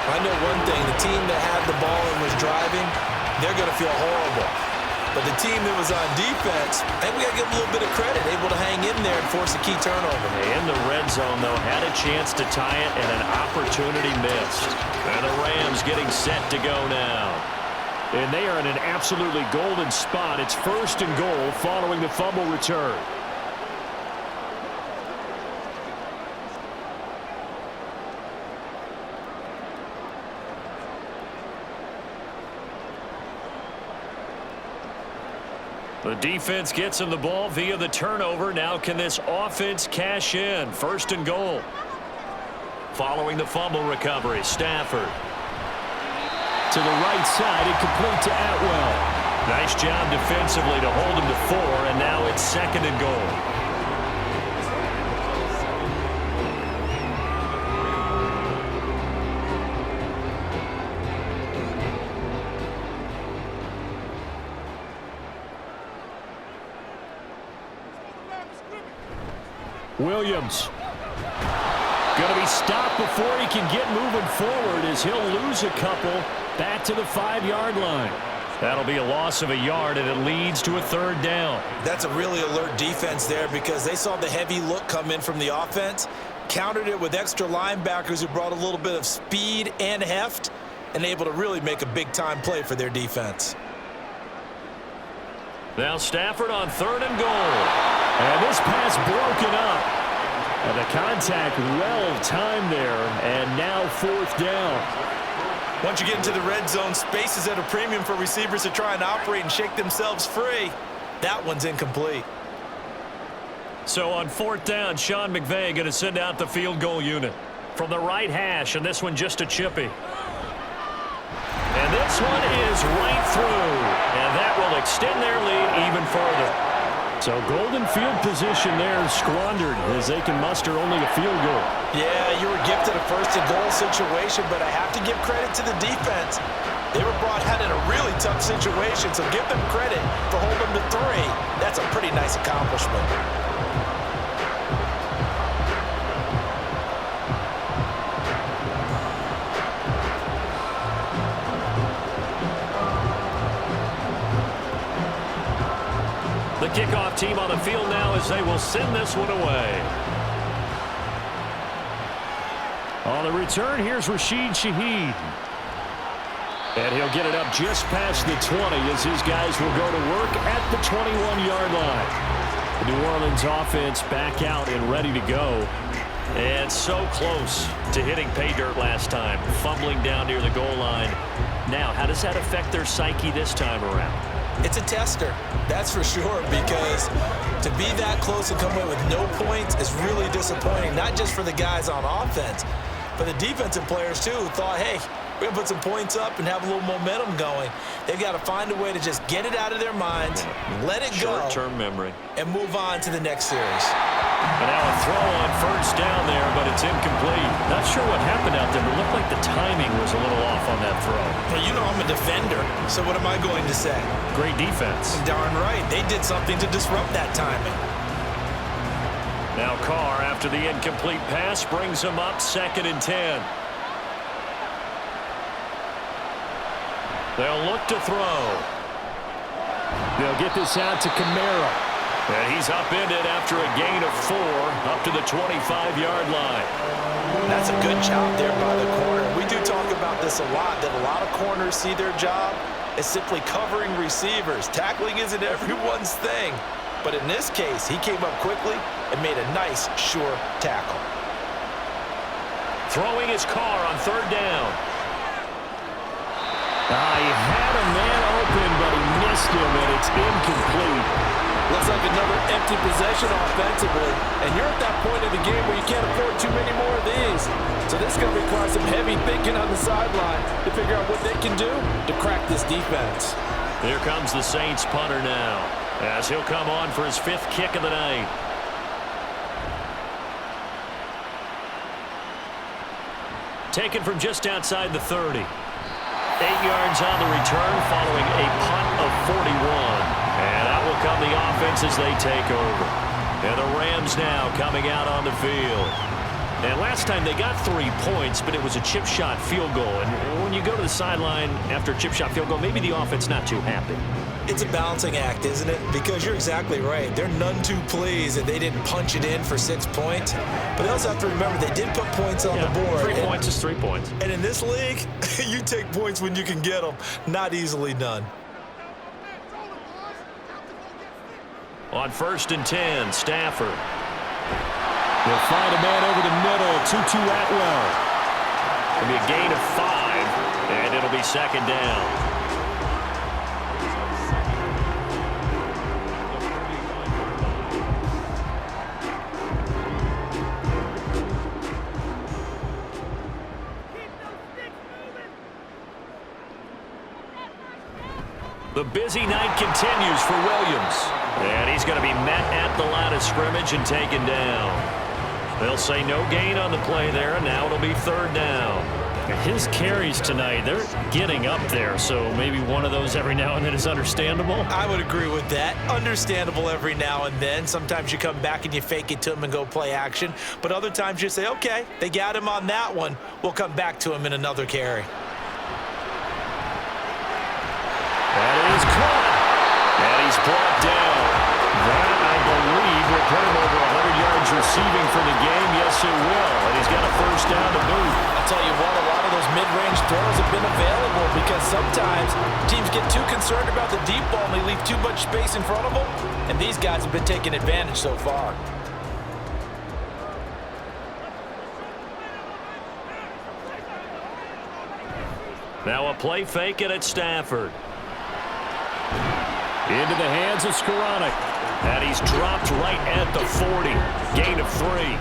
I know one thing. The team that had the ball and was driving, they're going to feel horrible. But the team that was on defense, I think we got to give them a little bit of credit, able to hang in there and force a key turnover. In the red zone, though, had a chance to tie it and an opportunity missed. And the Rams getting set to go now. And they are in an absolutely golden spot. It's 1st and goal following the fumble return. The defense gets him the ball via the turnover. Now can this offense cash in? 1st and goal. Following the fumble recovery, Stafford. To the right side, incomplete to Atwell. Nice job defensively to hold him to 4, and now it's 2nd and goal. Williams. Going to be stopped before he can get moving forward as he'll lose a couple back to the 5-yard line. That'll be a loss of a yard, and it leads to a 3rd down. That's a really alert defense there because they saw the heavy look come in from the offense, countered it with extra linebackers who brought a little bit of speed and heft, and able to really make a big-time play for their defense. Now Stafford on 3rd and goal. And this pass broken up. And the contact well timed there, and now 4th down. Once you get into the red zone, space is at a premium for receivers to try and operate and shake themselves free. That one's incomplete. So on 4th down, Sean McVay going to send out the field goal unit. From the right hash, and this one just a chippy. And this one is right through. And that will extend their lead even further. So golden field position there squandered as they can muster only a field goal. Yeah, you were gifted a 1st and goal situation, but I have to give credit to the defense. They were brought out in a really tough situation, so give them credit for holding them to 3. That's a pretty nice accomplishment. The kickoff team on the field now as they will send this one away. On the return, here's Rashid Shaheed. And he'll get it up just past the 20 as his guys will go to work at the 21-yard line. The New Orleans offense back out and ready to go. And so close to hitting pay dirt last time, fumbling down near the goal line. Now, how does that affect their psyche this time around? It's a tester, that's for sure, because to be that close and come away with no points is really disappointing, not just for the guys on offense, but the defensive players too, who thought, hey, we're going to put some points up and have a little momentum going. They've got to find a way to just get it out of their minds, let it go, short-term memory, and move on to the next series. And now a throw on 1st down there, but it's incomplete. Not sure what happened out there, but it looked like the timing was a little off on that throw. Well, you know I'm a defender, so what am I going to say? Great defense. Darn right. They did something to disrupt that timing. Now Carr, after the incomplete pass, brings him up 2nd and 10. They'll look to throw. They'll get this out to Kamara. And he's upended after a gain of 4 up to the 25-yard line. That's a good job there by the corner. We do talk about this a lot, that a lot of corners see their job as simply covering receivers. Tackling isn't everyone's thing. But in this case, he came up quickly and made a nice, sure tackle. Throwing his Carr on 3rd down. He had a man open, but he missed him, and it's incomplete. Looks like another empty possession offensively. And you're at that point in the game where you can't afford too many more of these. So this is going to require some heavy thinking on the sideline to figure out what they can do to crack this defense. Here comes the Saints punter now, as he'll come on for his 5th kick of the night. Taken from just outside the 30. 8 yards on the return following a punt of 41. And out will come the offense as they take over. And the Rams now coming out on the field. And last time they got 3 points, but it was a chip shot field goal. And when you go to the sideline after a chip shot field goal, maybe the offense not too happy. It's a balancing act, isn't it? Because you're exactly right. They're none too pleased that they didn't punch it in for 6 points. But they also have to remember they did put points on the board. 3 points is 3 points. And in this league, you take points when you can get them. Not easily done. On 1st and 10, Stafford. They'll find a man over the middle, Tutu Atwell. It'll be a gain of 5, and it'll be 2nd down. The busy night continues for Williams. And he's going to be met at the line of scrimmage and taken down. They'll say no gain on the play there, and now it'll be 3rd down. His carries tonight, they're getting up there, so maybe one of those every now and then is understandable. I would agree with that. Understandable every now and then. Sometimes you come back and you fake it to him and go play action. But other times you say, okay, they got him on that one. We'll come back to him in another carry. That is caught. And he's brought down. That, I believe, will put him over 100 yards receiving for the game. Yes, it will. And he's got a first down to boot. I'll tell you what, a lot of those mid-range throws have been available because sometimes teams get too concerned about the deep ball and they leave too much space in front of them. And these guys have been taking advantage so far. Now a play fake it at Stafford. Into the hands of Skoranek. And he's dropped right at the 40. Gain of 3.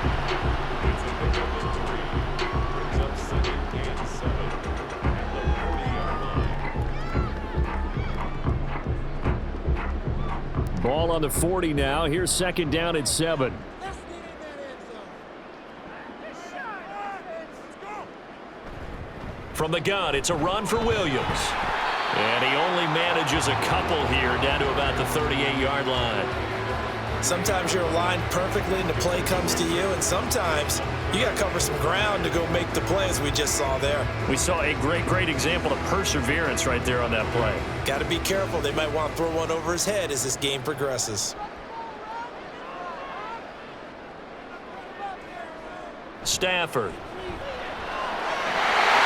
Ball on the 40 now. Here's second down and 7. From the gun, it's a run for Williams. And he only manages a couple here down to about the 38-yard line. Sometimes you're aligned perfectly and the play comes to you, and sometimes you got to cover some ground to go make the play, as we just saw there. We saw a great example of perseverance right there on that play. Got to be careful. They might want to throw one over his head as this game progresses. Stafford.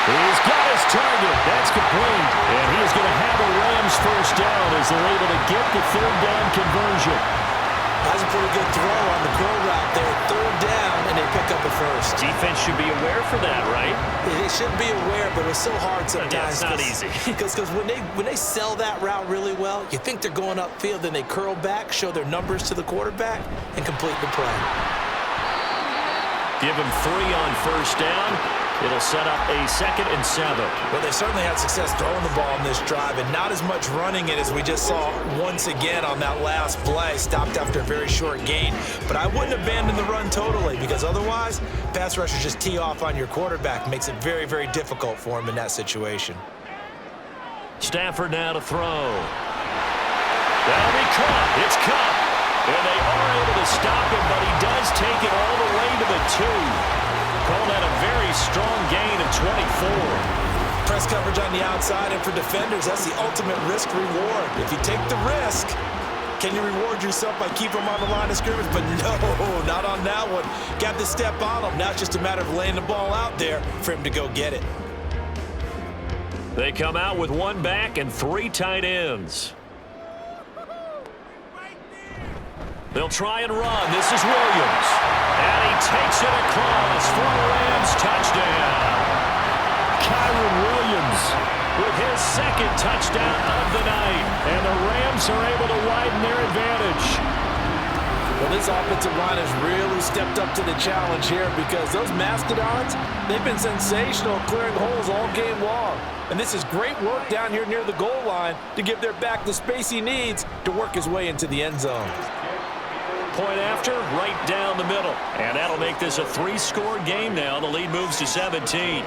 He's got his target. That's complete. And he is going to have a Rams first down as they're able to get the third down conversion. That's a pretty good throw on the curl route there. Third down, and they pick up a first. Defense should be aware for that, right? They should be aware, but it's so hard sometimes. Yeah, it's not easy. Because when they sell that route really well, you think they're going upfield, then they curl back, show their numbers to the quarterback, and complete the play. Give him 3 on first down. It'll set up a 2nd and 7. Well, they certainly had success throwing the ball on this drive and not as much running it as we just saw once again on that last play. Stopped after a very short gain. But I wouldn't abandon the run totally because otherwise, pass rushers just tee off on your quarterback. Makes it very, very difficult for him in that situation. Stafford now to throw. That'll be caught. It's caught. And they are able to stop him, but he does take it all the way to the 2. Call that a very strong gain of 24. Press coverage on the outside, and for defenders, that's the ultimate risk-reward. If you take the risk, can you reward yourself by keeping them on the line of scrimmage? But no, not on that one. Got to step on him. Now it's just a matter of laying the ball out there for him to go get it. They come out with 1 back and 3 tight ends. They'll try and run. This is Williams. And he takes it across for a Rams touchdown. Kyron Williams with his 2nd touchdown of the night. And the Rams are able to widen their advantage. Well, this offensive line has really stepped up to the challenge here because those Mastodons, they've been sensational clearing holes all game long. And this is great work down here near the goal line to give their back the space he needs to work his way into the end zone. Point after, right down the middle. And that'll make this a 3-score game now. The lead moves to 17.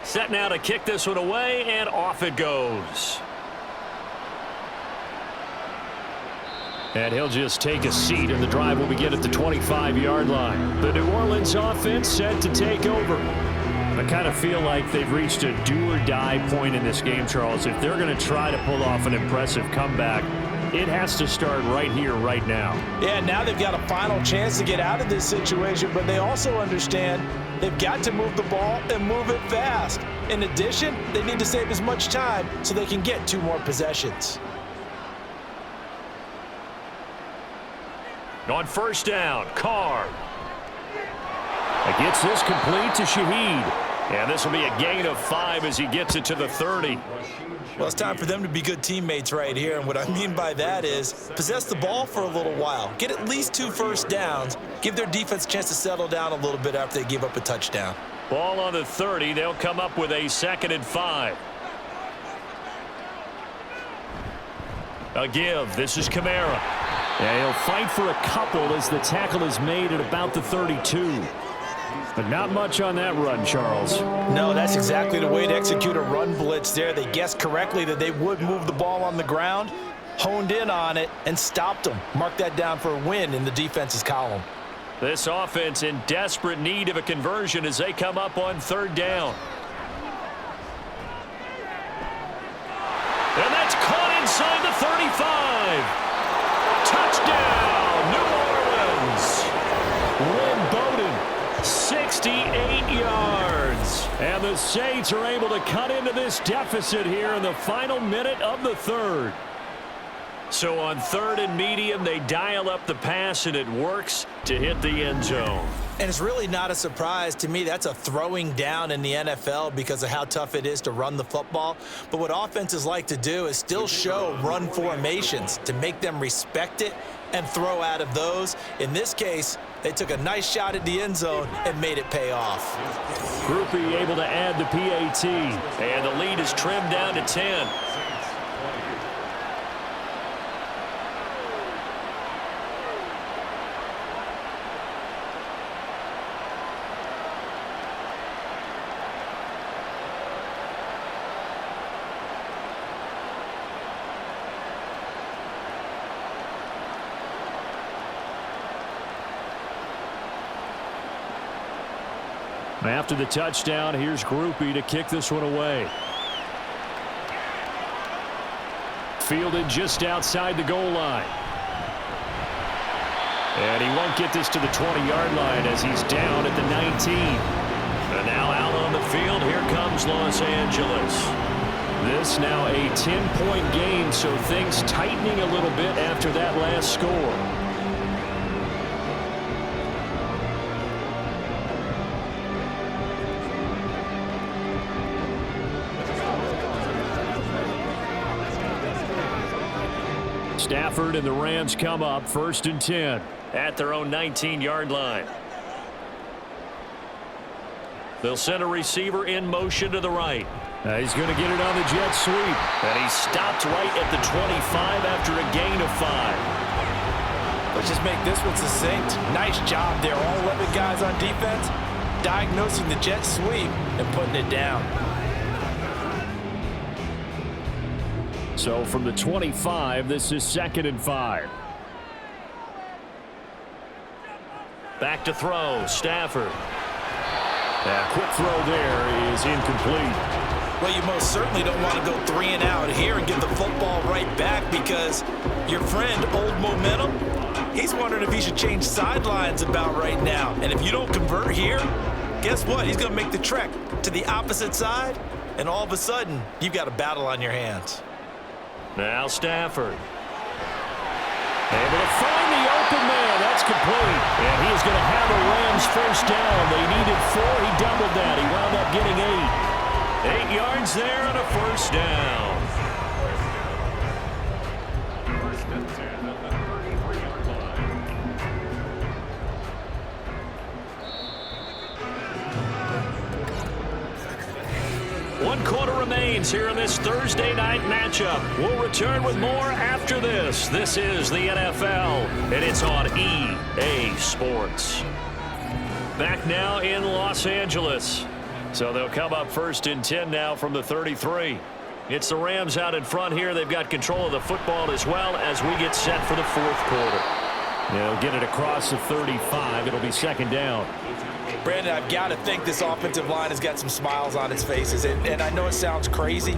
Set now to kick this one away, and off it goes. And he'll just take a seat, and the drive will begin at the 25-yard line. The New Orleans offense set to take over. I kind of feel like they've reached a do-or-die point in this game, Charles. If they're going to try to pull off an impressive comeback, it has to start right here, right now. Yeah, now they've got a final chance to get out of this situation, but they also understand they've got to move the ball and move it fast. In addition, they need to save as much time so they can get 2 more possessions. On first down, Carr. Gets this complete to Shaheed. And this will be a gain of 5 as he gets it to the 30. Well, it's time for them to be good teammates right here, and what I mean by that is possess the ball for a little while, get at least 2 first downs, give their defense a chance to settle down a little bit after they give up a touchdown. Ball on the 30. They'll come up with a 2nd and 5. A give. This is Kamara. Yeah, he'll fight for a couple as the tackle is made at about the 32. But not much on that run, Charles. No, that's exactly the way to execute a run blitz there. They guessed correctly that they would move the ball on the ground, honed in on it, and stopped them. Mark that down for a win in the defense's column. This offense in desperate need of a conversion as they come up on 3rd down. And that's caught inside the 35. Touchdown, New Orleans. Lynn Bowden, 68 yards. And the Saints are able to cut into this deficit here in the final minute of the 3rd. So on 3rd and medium, they dial up the pass, and it works to hit the end zone. And it's really not a surprise to me. That's a throwing down in the NFL because of how tough it is to run the football. But what offenses like to do is still show run formations to make them respect it and throw out of those. In this case, they took a nice shot at the end zone and made it pay off. Groupie able to add the PAT. And the lead is trimmed down to 10. After the touchdown, here's Groupie to kick this one away. Fielded just outside the goal line. And he won't get this to the 20-yard line as he's down at the 19. And now out on the field, here comes Los Angeles. This now a 10-point game, so things tightening a little bit after that last score. Stafford and the Rams come up 1st and 10 at their own 19-yard line. They'll send a receiver in motion to the right. He's going to get it on the jet sweep. And he stopped right at the 25 after a gain of 5. Let's just make this one succinct. Nice job there. All 11 guys on defense diagnosing the jet sweep and putting it down. So from the 25, this is 2nd and 5. Back to throw, Stafford. That quick throw there is incomplete. Well, you most certainly don't want to go 3 and out here and give the football right back because your friend, Old Momentum, he's wondering if he should change sidelines about right now. And if you don't convert here, guess what? He's going to make the trek to the opposite side, and all of a sudden, you've got a battle on your hands. Now Stafford. Able to find the open man. That's complete. And he is going to have a Rams first down. They needed 4. He doubled that. He wound up getting 8. 8 yards there and a first down. One quarter remains here in this Thursday night matchup. We'll return with more after this. This is the NFL, and it's on EA Sports. Back now in Los Angeles. So they'll come up 1st and 10 now from the 33. It's the Rams out in front here. They've got control of the football as well as we get set for the 4th quarter. They'll get it across the 35. It'll be 2nd down. Brandon, I've got to think this offensive line has got some smiles on its faces. And I know it sounds crazy,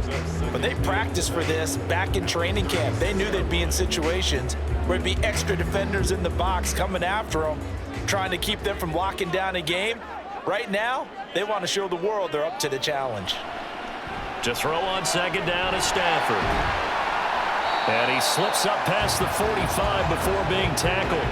but they practiced for this back in training camp. They knew they'd be in situations where it'd be extra defenders in the box coming after them, trying to keep them from locking down a game. Right now, they want to show the world they're up to the challenge. To throw on 2nd down is Stafford. And he slips up past the 45 before being tackled.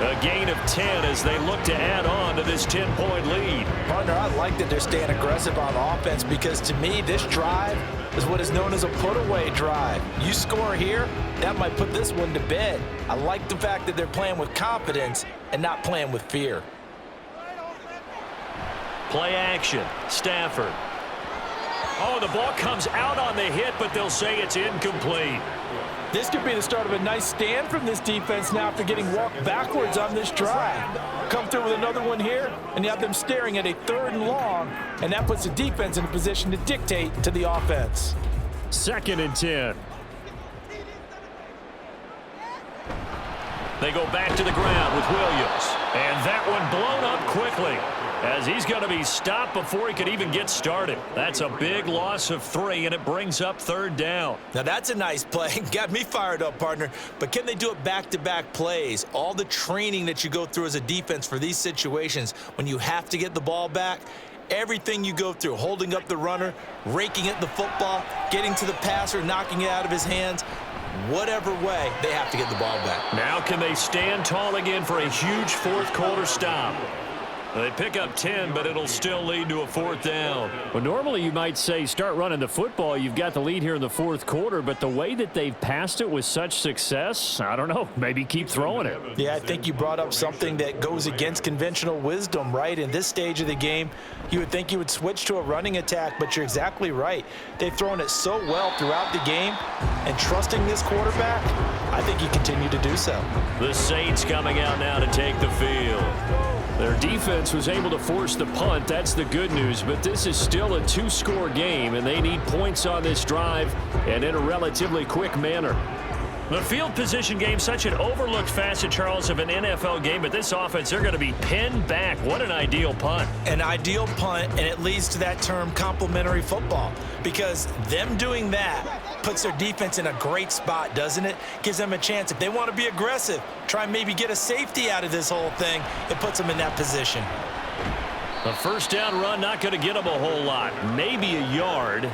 A gain of 10 as they look to add on to this 10-point lead. Partner, I like that they're staying aggressive on offense because to me, this drive is what is known as a put-away drive. You score here, that might put this one to bed. I like the fact that they're playing with confidence and not playing with fear. Play action. Stafford. Oh, the ball comes out on the hit, but they'll say it's incomplete. This could be the start of a nice stand from this defense now after getting walked backwards on this drive. Come through with another one here, and you have them staring at a 3rd and long, and that puts the defense in a position to dictate to the offense. 2nd and 10. They go back to the ground with Williams. And that one blown up quickly as he's going to be stopped before he could even get started. That's a big loss of 3, and it brings up 3rd down. Now that's a nice play. Got me fired up, partner. But can they do it back-to-back plays? All the training that you go through as a defense for these situations, when you have to get the ball back, everything you go through, holding up the runner, raking at the football, getting to the passer, knocking it out of his hands, whatever way, they have to get the ball back. Now can they stand tall again for a huge 4th quarter stop? They pick up 10, but it'll still lead to a 4th down. Well, normally you might say start running the football. You've got the lead here in the 4th quarter, but the way that they've passed it with such success, I don't know, maybe keep throwing it. Yeah, I think you brought up something that goes against conventional wisdom, right? In this stage of the game, you would think you would switch to a running attack, but you're exactly right. They've thrown it so well throughout the game, and trusting this quarterback, I think you continue to do so. The Saints coming out now to take the field. Their defense was able to force the punt. That's the good news, but this is still a 2-score game, and they need points on this drive and in a relatively quick manner. The field position game, such an overlooked facet, Charles, of an NFL game, but this offense, they're going to be pinned back. What an ideal punt. An ideal punt, and it leads to that term complementary football, because them doing that puts their defense in a great spot, doesn't it? Gives them a chance. If they want to be aggressive, try and maybe get a safety out of this whole thing, it puts them in that position. A 1st down run, not going to get them a whole lot. Maybe a yard.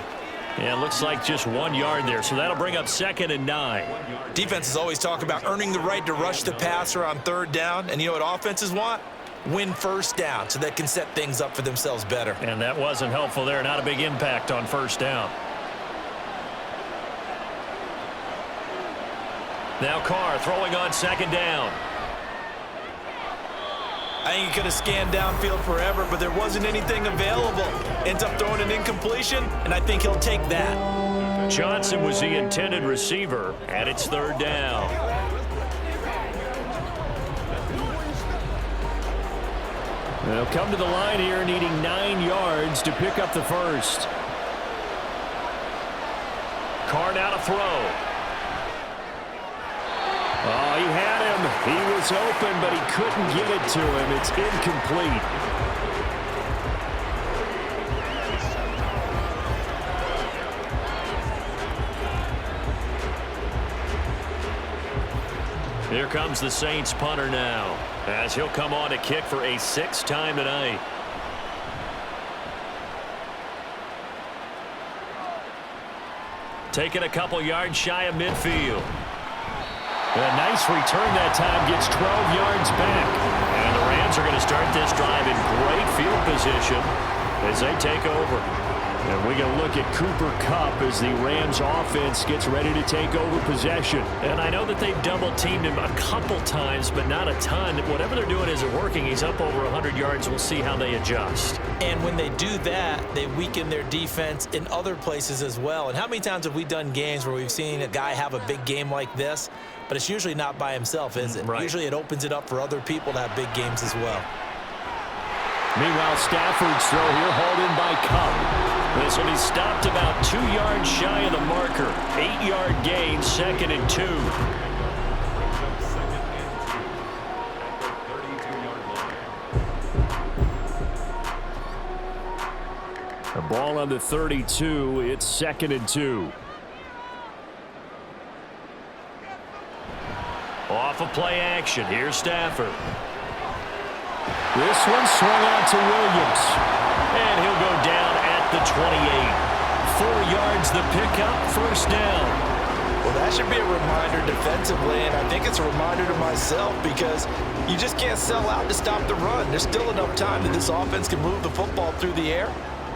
Yeah, it looks like just 1 yard there, so that'll bring up 2nd and 9. Defenses always talk about earning the right to rush the passer on 3rd down, and you know what offenses want? Win 1st down so they can set things up for themselves better. And that wasn't helpful there. Not a big impact on 1st down. Now Carr throwing on 2nd down. I think he could have scanned downfield forever, but there wasn't anything available. Ends up throwing an incompletion, and I think he'll take that. Johnson was the intended receiver, and it's 3rd down. They'll come to the line here needing 9 yards to pick up the 1st. Carr now to throw. Oh, he had him. He was open, but he couldn't get it to him. It's incomplete. Here comes the Saints punter now, as he'll come on to kick for a 6th time tonight. Taking a couple yards shy of midfield. A nice return that time, gets 12 yards back. And the Rams are going to start this drive in great field position as they take over. And we're going to look at Cooper Kupp as the Rams offense gets ready to take over possession. And I know that they've double-teamed him a couple times, but not a ton. Whatever they're doing isn't working. He's up over 100 yards. We'll see how they adjust. And when they do that, they weaken their defense in other places as well. And how many times have we done games where we've seen a guy have a big game like this, but it's usually not by himself, is it? Right. Usually it opens it up for other people to have big games as well. Meanwhile, Stafford's throw here hauled in by Kupp. This one, he's stopped about 2 yards shy of the marker. 8-yard gain, 2nd and 2. The ball on the 32. It's 2nd and 2. Off of play action. Here's Stafford. This one swung out to Williams. And he'll go down at the 28. 4 yards the pickup, 1st down. Well, that should be a reminder defensively, and I think it's a reminder to myself because you just can't sell out to stop the run. There's still enough time that this offense can move the football through the air,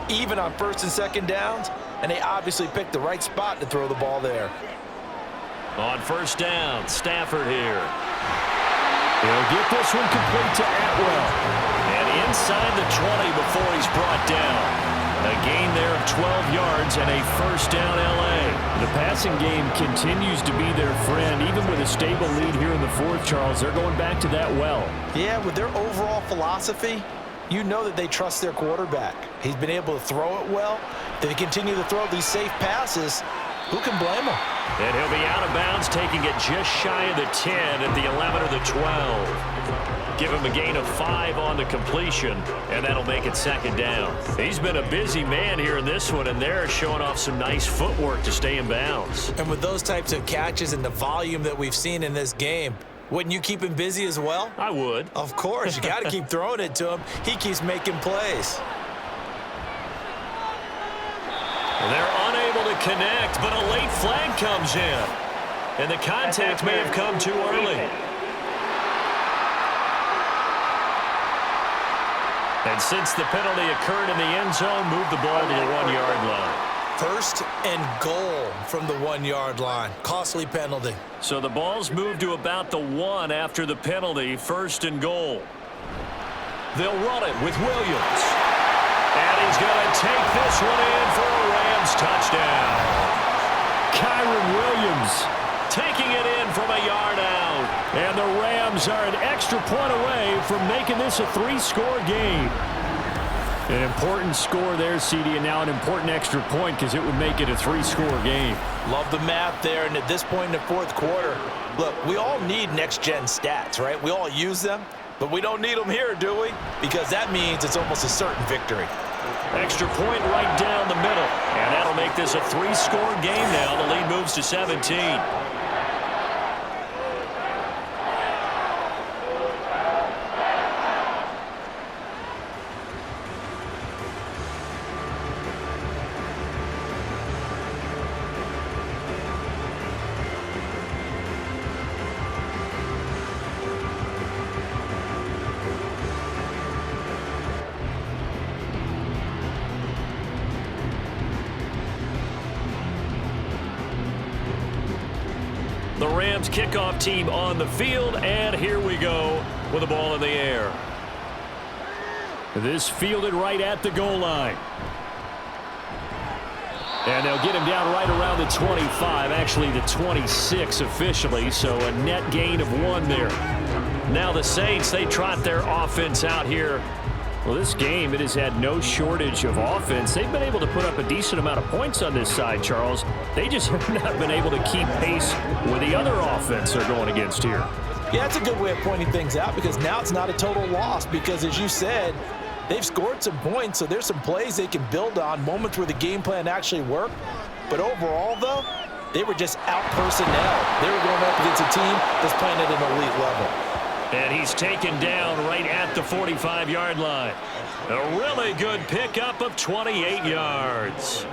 even on first and second downs, and they obviously picked the right spot to throw the ball there. On first down, Stafford here. He'll get this one complete to Atwell. And inside the 20 before he's brought down. A gain there of 12 yards and a first down L.A. The passing game continues to be their friend. Even with a stable lead here in the fourth, Charles, they're going back to that well. Yeah, with their overall philosophy, you know that they trust their quarterback. He's been able to throw it well. They continue to throw these safe passes. Who can blame him? And he'll be out of bounds, taking it just shy of the 10 at the 11 or the 12. Give him a gain of 5 on the completion, and that'll make it second down. He's been a busy man here in this one, and they're showing off some nice footwork to stay in bounds. And with those types of catches and the volume that we've seen in this game, wouldn't you keep him busy as well? I would. Of course. You got to keep throwing it to him. He keeps making plays. They're unable to connect, but a late flag comes in. And the contact may have come too early. And since the penalty occurred in the end zone, move the ball to the 1-yard line. First and goal from the 1-yard line. Costly penalty. So the ball's moved to about the 1 after the penalty. First and goal. They'll run it with Williams. And he's going to take this one in for a Rams touchdown. Kyron Williams taking it in from a yard out. And the Rams are an extra point away from making this a 3-score game. An important score there, CD, and now an important extra point because it would make it a 3-score game. Love the math there, and at this point in the fourth quarter, look, we all need next-gen stats, right? We all use them, but we don't need them here, do we? Because that means it's almost a certain victory. Extra point right down the middle, and that'll make this a 3-score game now. The lead moves to 17. The Rams kickoff team on the field, and here we go with the ball in the air. This fielded right at the goal line. And they'll get him down right around the 25, actually the 26 officially, so a net gain of 1 there. Now the Saints, they trot their offense out here. Well, this game, it has had no shortage of offense. They've been able to put up a decent amount of points on this side, Charles. They just have not been able to keep pace with the other offense they're going against here. Yeah, that's a good way of pointing things out because now it's not a total loss because, as you said, they've scored some points, so there's some plays they can build on, moments where the game plan actually worked. But overall, though, they were just out personnel. They were going up against a team that's playing at an elite level. And he's taken down right at the 45-yard line. A really good pickup of 28 yards.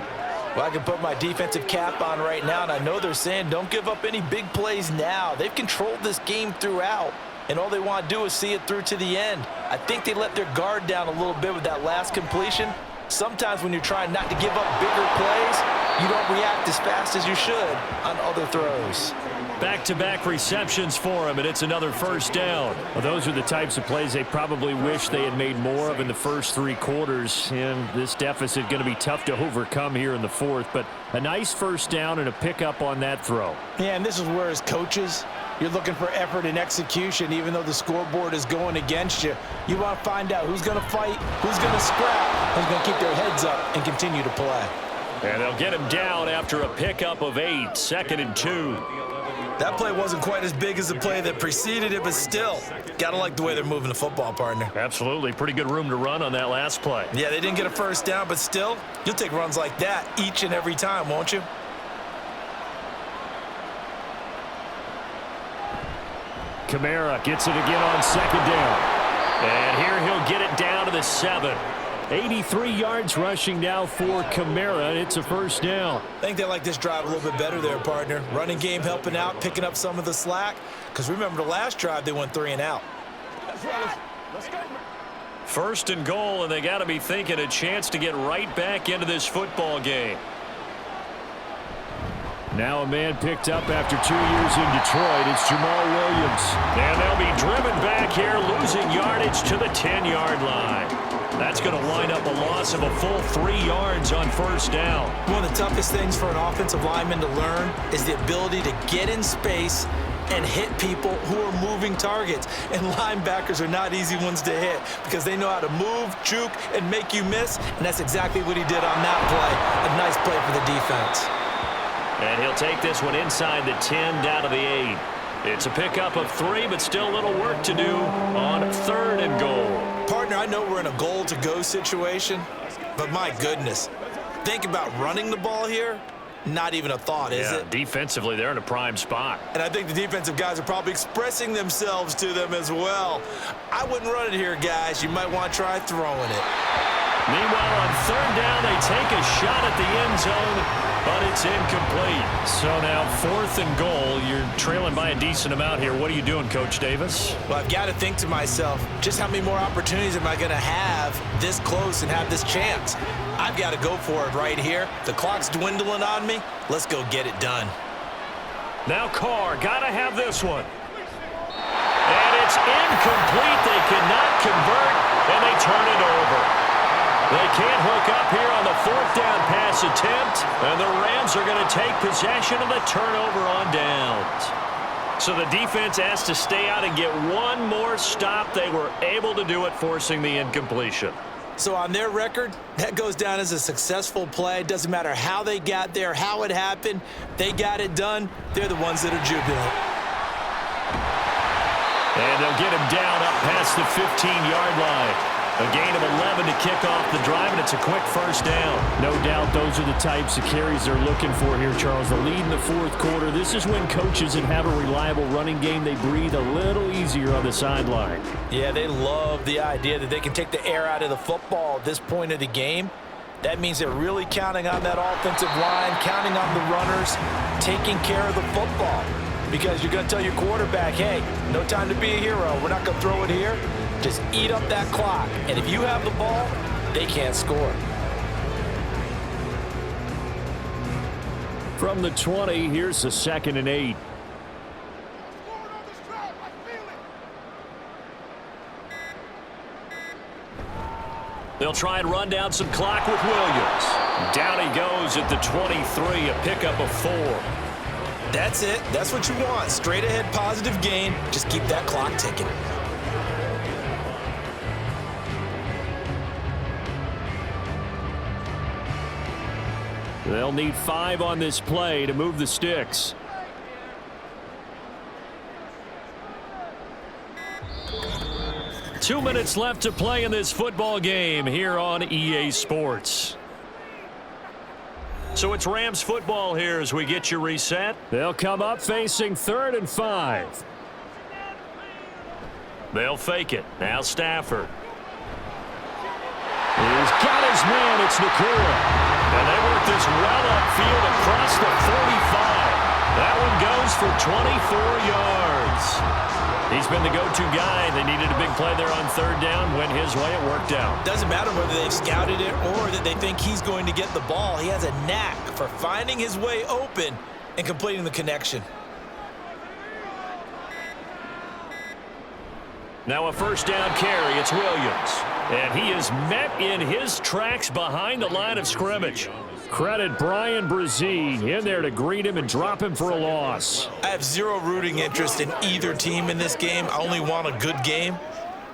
Well, I can put my defensive cap on right now, and I know they're saying don't give up any big plays now. They've controlled this game throughout, and all they want to do is see it through to the end. I think they let their guard down a little bit with that last completion. Sometimes when you're trying not to give up bigger plays, you don't react as fast as you should on other throws. Back-to-back receptions for him, and it's another first down. Well, those are the types of plays they probably wish they had made more of in the first 3 quarters. And this deficit going to be tough to overcome here in the fourth. But a nice first down and a pickup on that throw. Yeah, and this is where, as coaches, you're looking for effort and execution. Even though the scoreboard is going against you, you want to find out who's going to fight, who's going to scrap, who's going to keep their heads up and continue to play. And they'll get him down after a pickup of 8, 2nd and 2. That play wasn't quite as big as the play that preceded it, but still, got to like the way they're moving the football, partner. Absolutely. Pretty good room to run on that last play. Yeah, they didn't get a first down, but still, you'll take runs like that each and every time, won't you? Kamara gets it again on 2nd down. And here he'll get it down to the 7. 83 yards rushing now for Kamara, and it's a first down. I think they like this drive a little bit better there, partner. Running game helping out, picking up some of the slack. Because remember, the last drive, they went 3 and out. Let's go. First and goal, and they got to be thinking a chance to get right back into this football game. Now a man picked up after 2 years in Detroit. It's Jamal Williams. And they'll be driven back here, losing yardage to the 10-yard line. That's going to wind up a loss of a full 3 yards on first down. One of the toughest things for an offensive lineman to learn is the ability to get in space and hit people who are moving targets. And linebackers are not easy ones to hit because they know how to move, juke, and make you miss. And that's exactly what he did on that play. A nice play for the defense. And he'll take this one inside the 10 down to the 8. It's a pickup of 3, but still a little work to do on third and goal. Partner, I know we're in a goal-to-go situation, but my goodness. Think about running the ball here. Not even a thought, is it? Defensively, they're in a prime spot. And I think the defensive guys are probably expressing themselves to them as well. I wouldn't run it here, guys. You might want to try throwing it. Meanwhile, on third down, they take a shot at the end zone, but it's incomplete. So now 4th and goal. You're trailing by a decent amount here. What are you doing, Coach Davis? Well, I've got to think to myself, just how many more opportunities am I going to have this close and have this chance? I've got to go for it right here. The clock's dwindling on me. Let's go get it done. Now Carr, got to have this one. And it's incomplete. They cannot convert, and they turn it over. They can't hook up here on the 4th down pass attempt, and the Rams are going to take possession of the turnover on downs. So the defense has to stay out and get one more stop. They were able to do it, forcing the incompletion. So on their record, that goes down as a successful play. Doesn't matter how they got there, how it happened. They got it done. They're the ones that are jubilant. And they'll get him down up past the 15-yard line. A gain of 11 to kick off the drive, and it's a quick first down. No doubt those are the types of carries they're looking for here, Charles. The lead in the 4th quarter. This is when coaches that have a reliable running game, they breathe a little easier on the sideline. Yeah, they love the idea that they can take the air out of the football at this point of the game. That means they're really counting on that offensive line, counting on the runners, taking care of the football. Because you're going to tell your quarterback, hey, no time to be a hero. We're not going to throw it here. Just eat up that clock. And if you have the ball, they can't score. From the 20, here's the 2nd and 8. They'll try and run down some clock with Williams. Down he goes at the 23, a pickup of 4. That's it. That's what you want. Straight ahead positive gain. Just keep that clock ticking. They'll need 5 on this play to move the sticks. Two minutes left to play in this football game here on EA Sports. So it's Rams football here as we get you reset. They'll come up facing 3rd and 5. They'll fake it. Now Stafford. He's got his man. It's Nakua. And they work this well upfield across the 45. That one goes for 24 yards. He's been the go-to guy. They needed a big play there on 3rd down. Went his way. It worked out. Doesn't matter whether they've scouted it or that they think he's going to get the ball. He has a knack for finding his way open and completing the connection. Now a first down carry. It's Williams. And he is met in his tracks behind the line of scrimmage. Credit Brian Brzee in there to greet him and drop him for a loss. I have zero rooting interest in either team in this game. I only want a good game.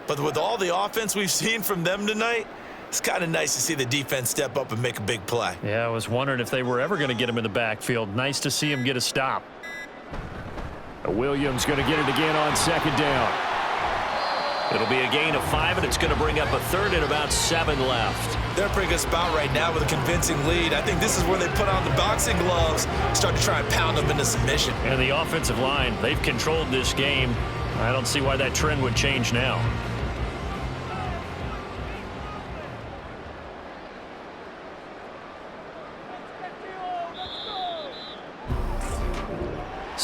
But with all the offense we've seen from them tonight, it's kind of nice to see the defense step up and make a big play. Yeah, I was wondering if they were ever going to get him in the backfield. Nice to see him get a stop. Williams going to get it again on 2nd down. It'll be a gain of 5, and it's going to bring up a 3rd and about 7 left. They're in a pretty good spot right now with a convincing lead. I think this is where they put on the boxing gloves, start to try and pound them into submission. And the offensive line, they've controlled this game. I don't see why that trend would change now.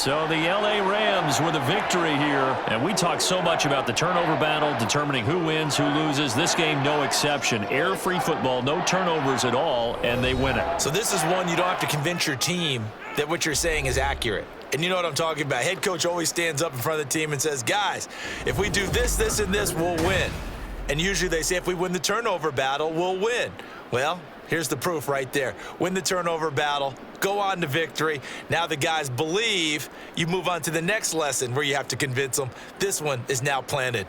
So the L.A. Rams with a victory here. And we talk so much about the turnover battle, determining who wins, who loses. This game, no exception. Air-free football, no turnovers at all, and they win it. So this is one you don't have to convince your team that what you're saying is accurate. And you know what I'm talking about. Head coach always stands up in front of the team and says, guys, if we do this, this, and this, we'll win. And usually they say if we win the turnover battle, we'll win. Well, here's the proof right there. Win the turnover battle, go on to victory. Now the guys believe. You move on to the next lesson where you have to convince them. This one is now planted.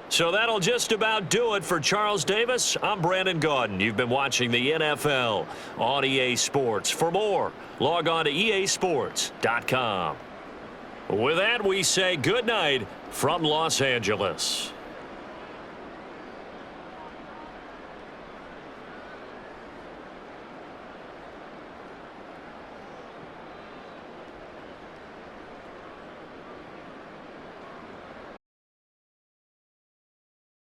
So that'll just about do it for Charles Davis. I'm Brandon Gaudin. You've been watching the NFL on EA Sports. For more, log on to easports.com. With that, we say good night from Los Angeles.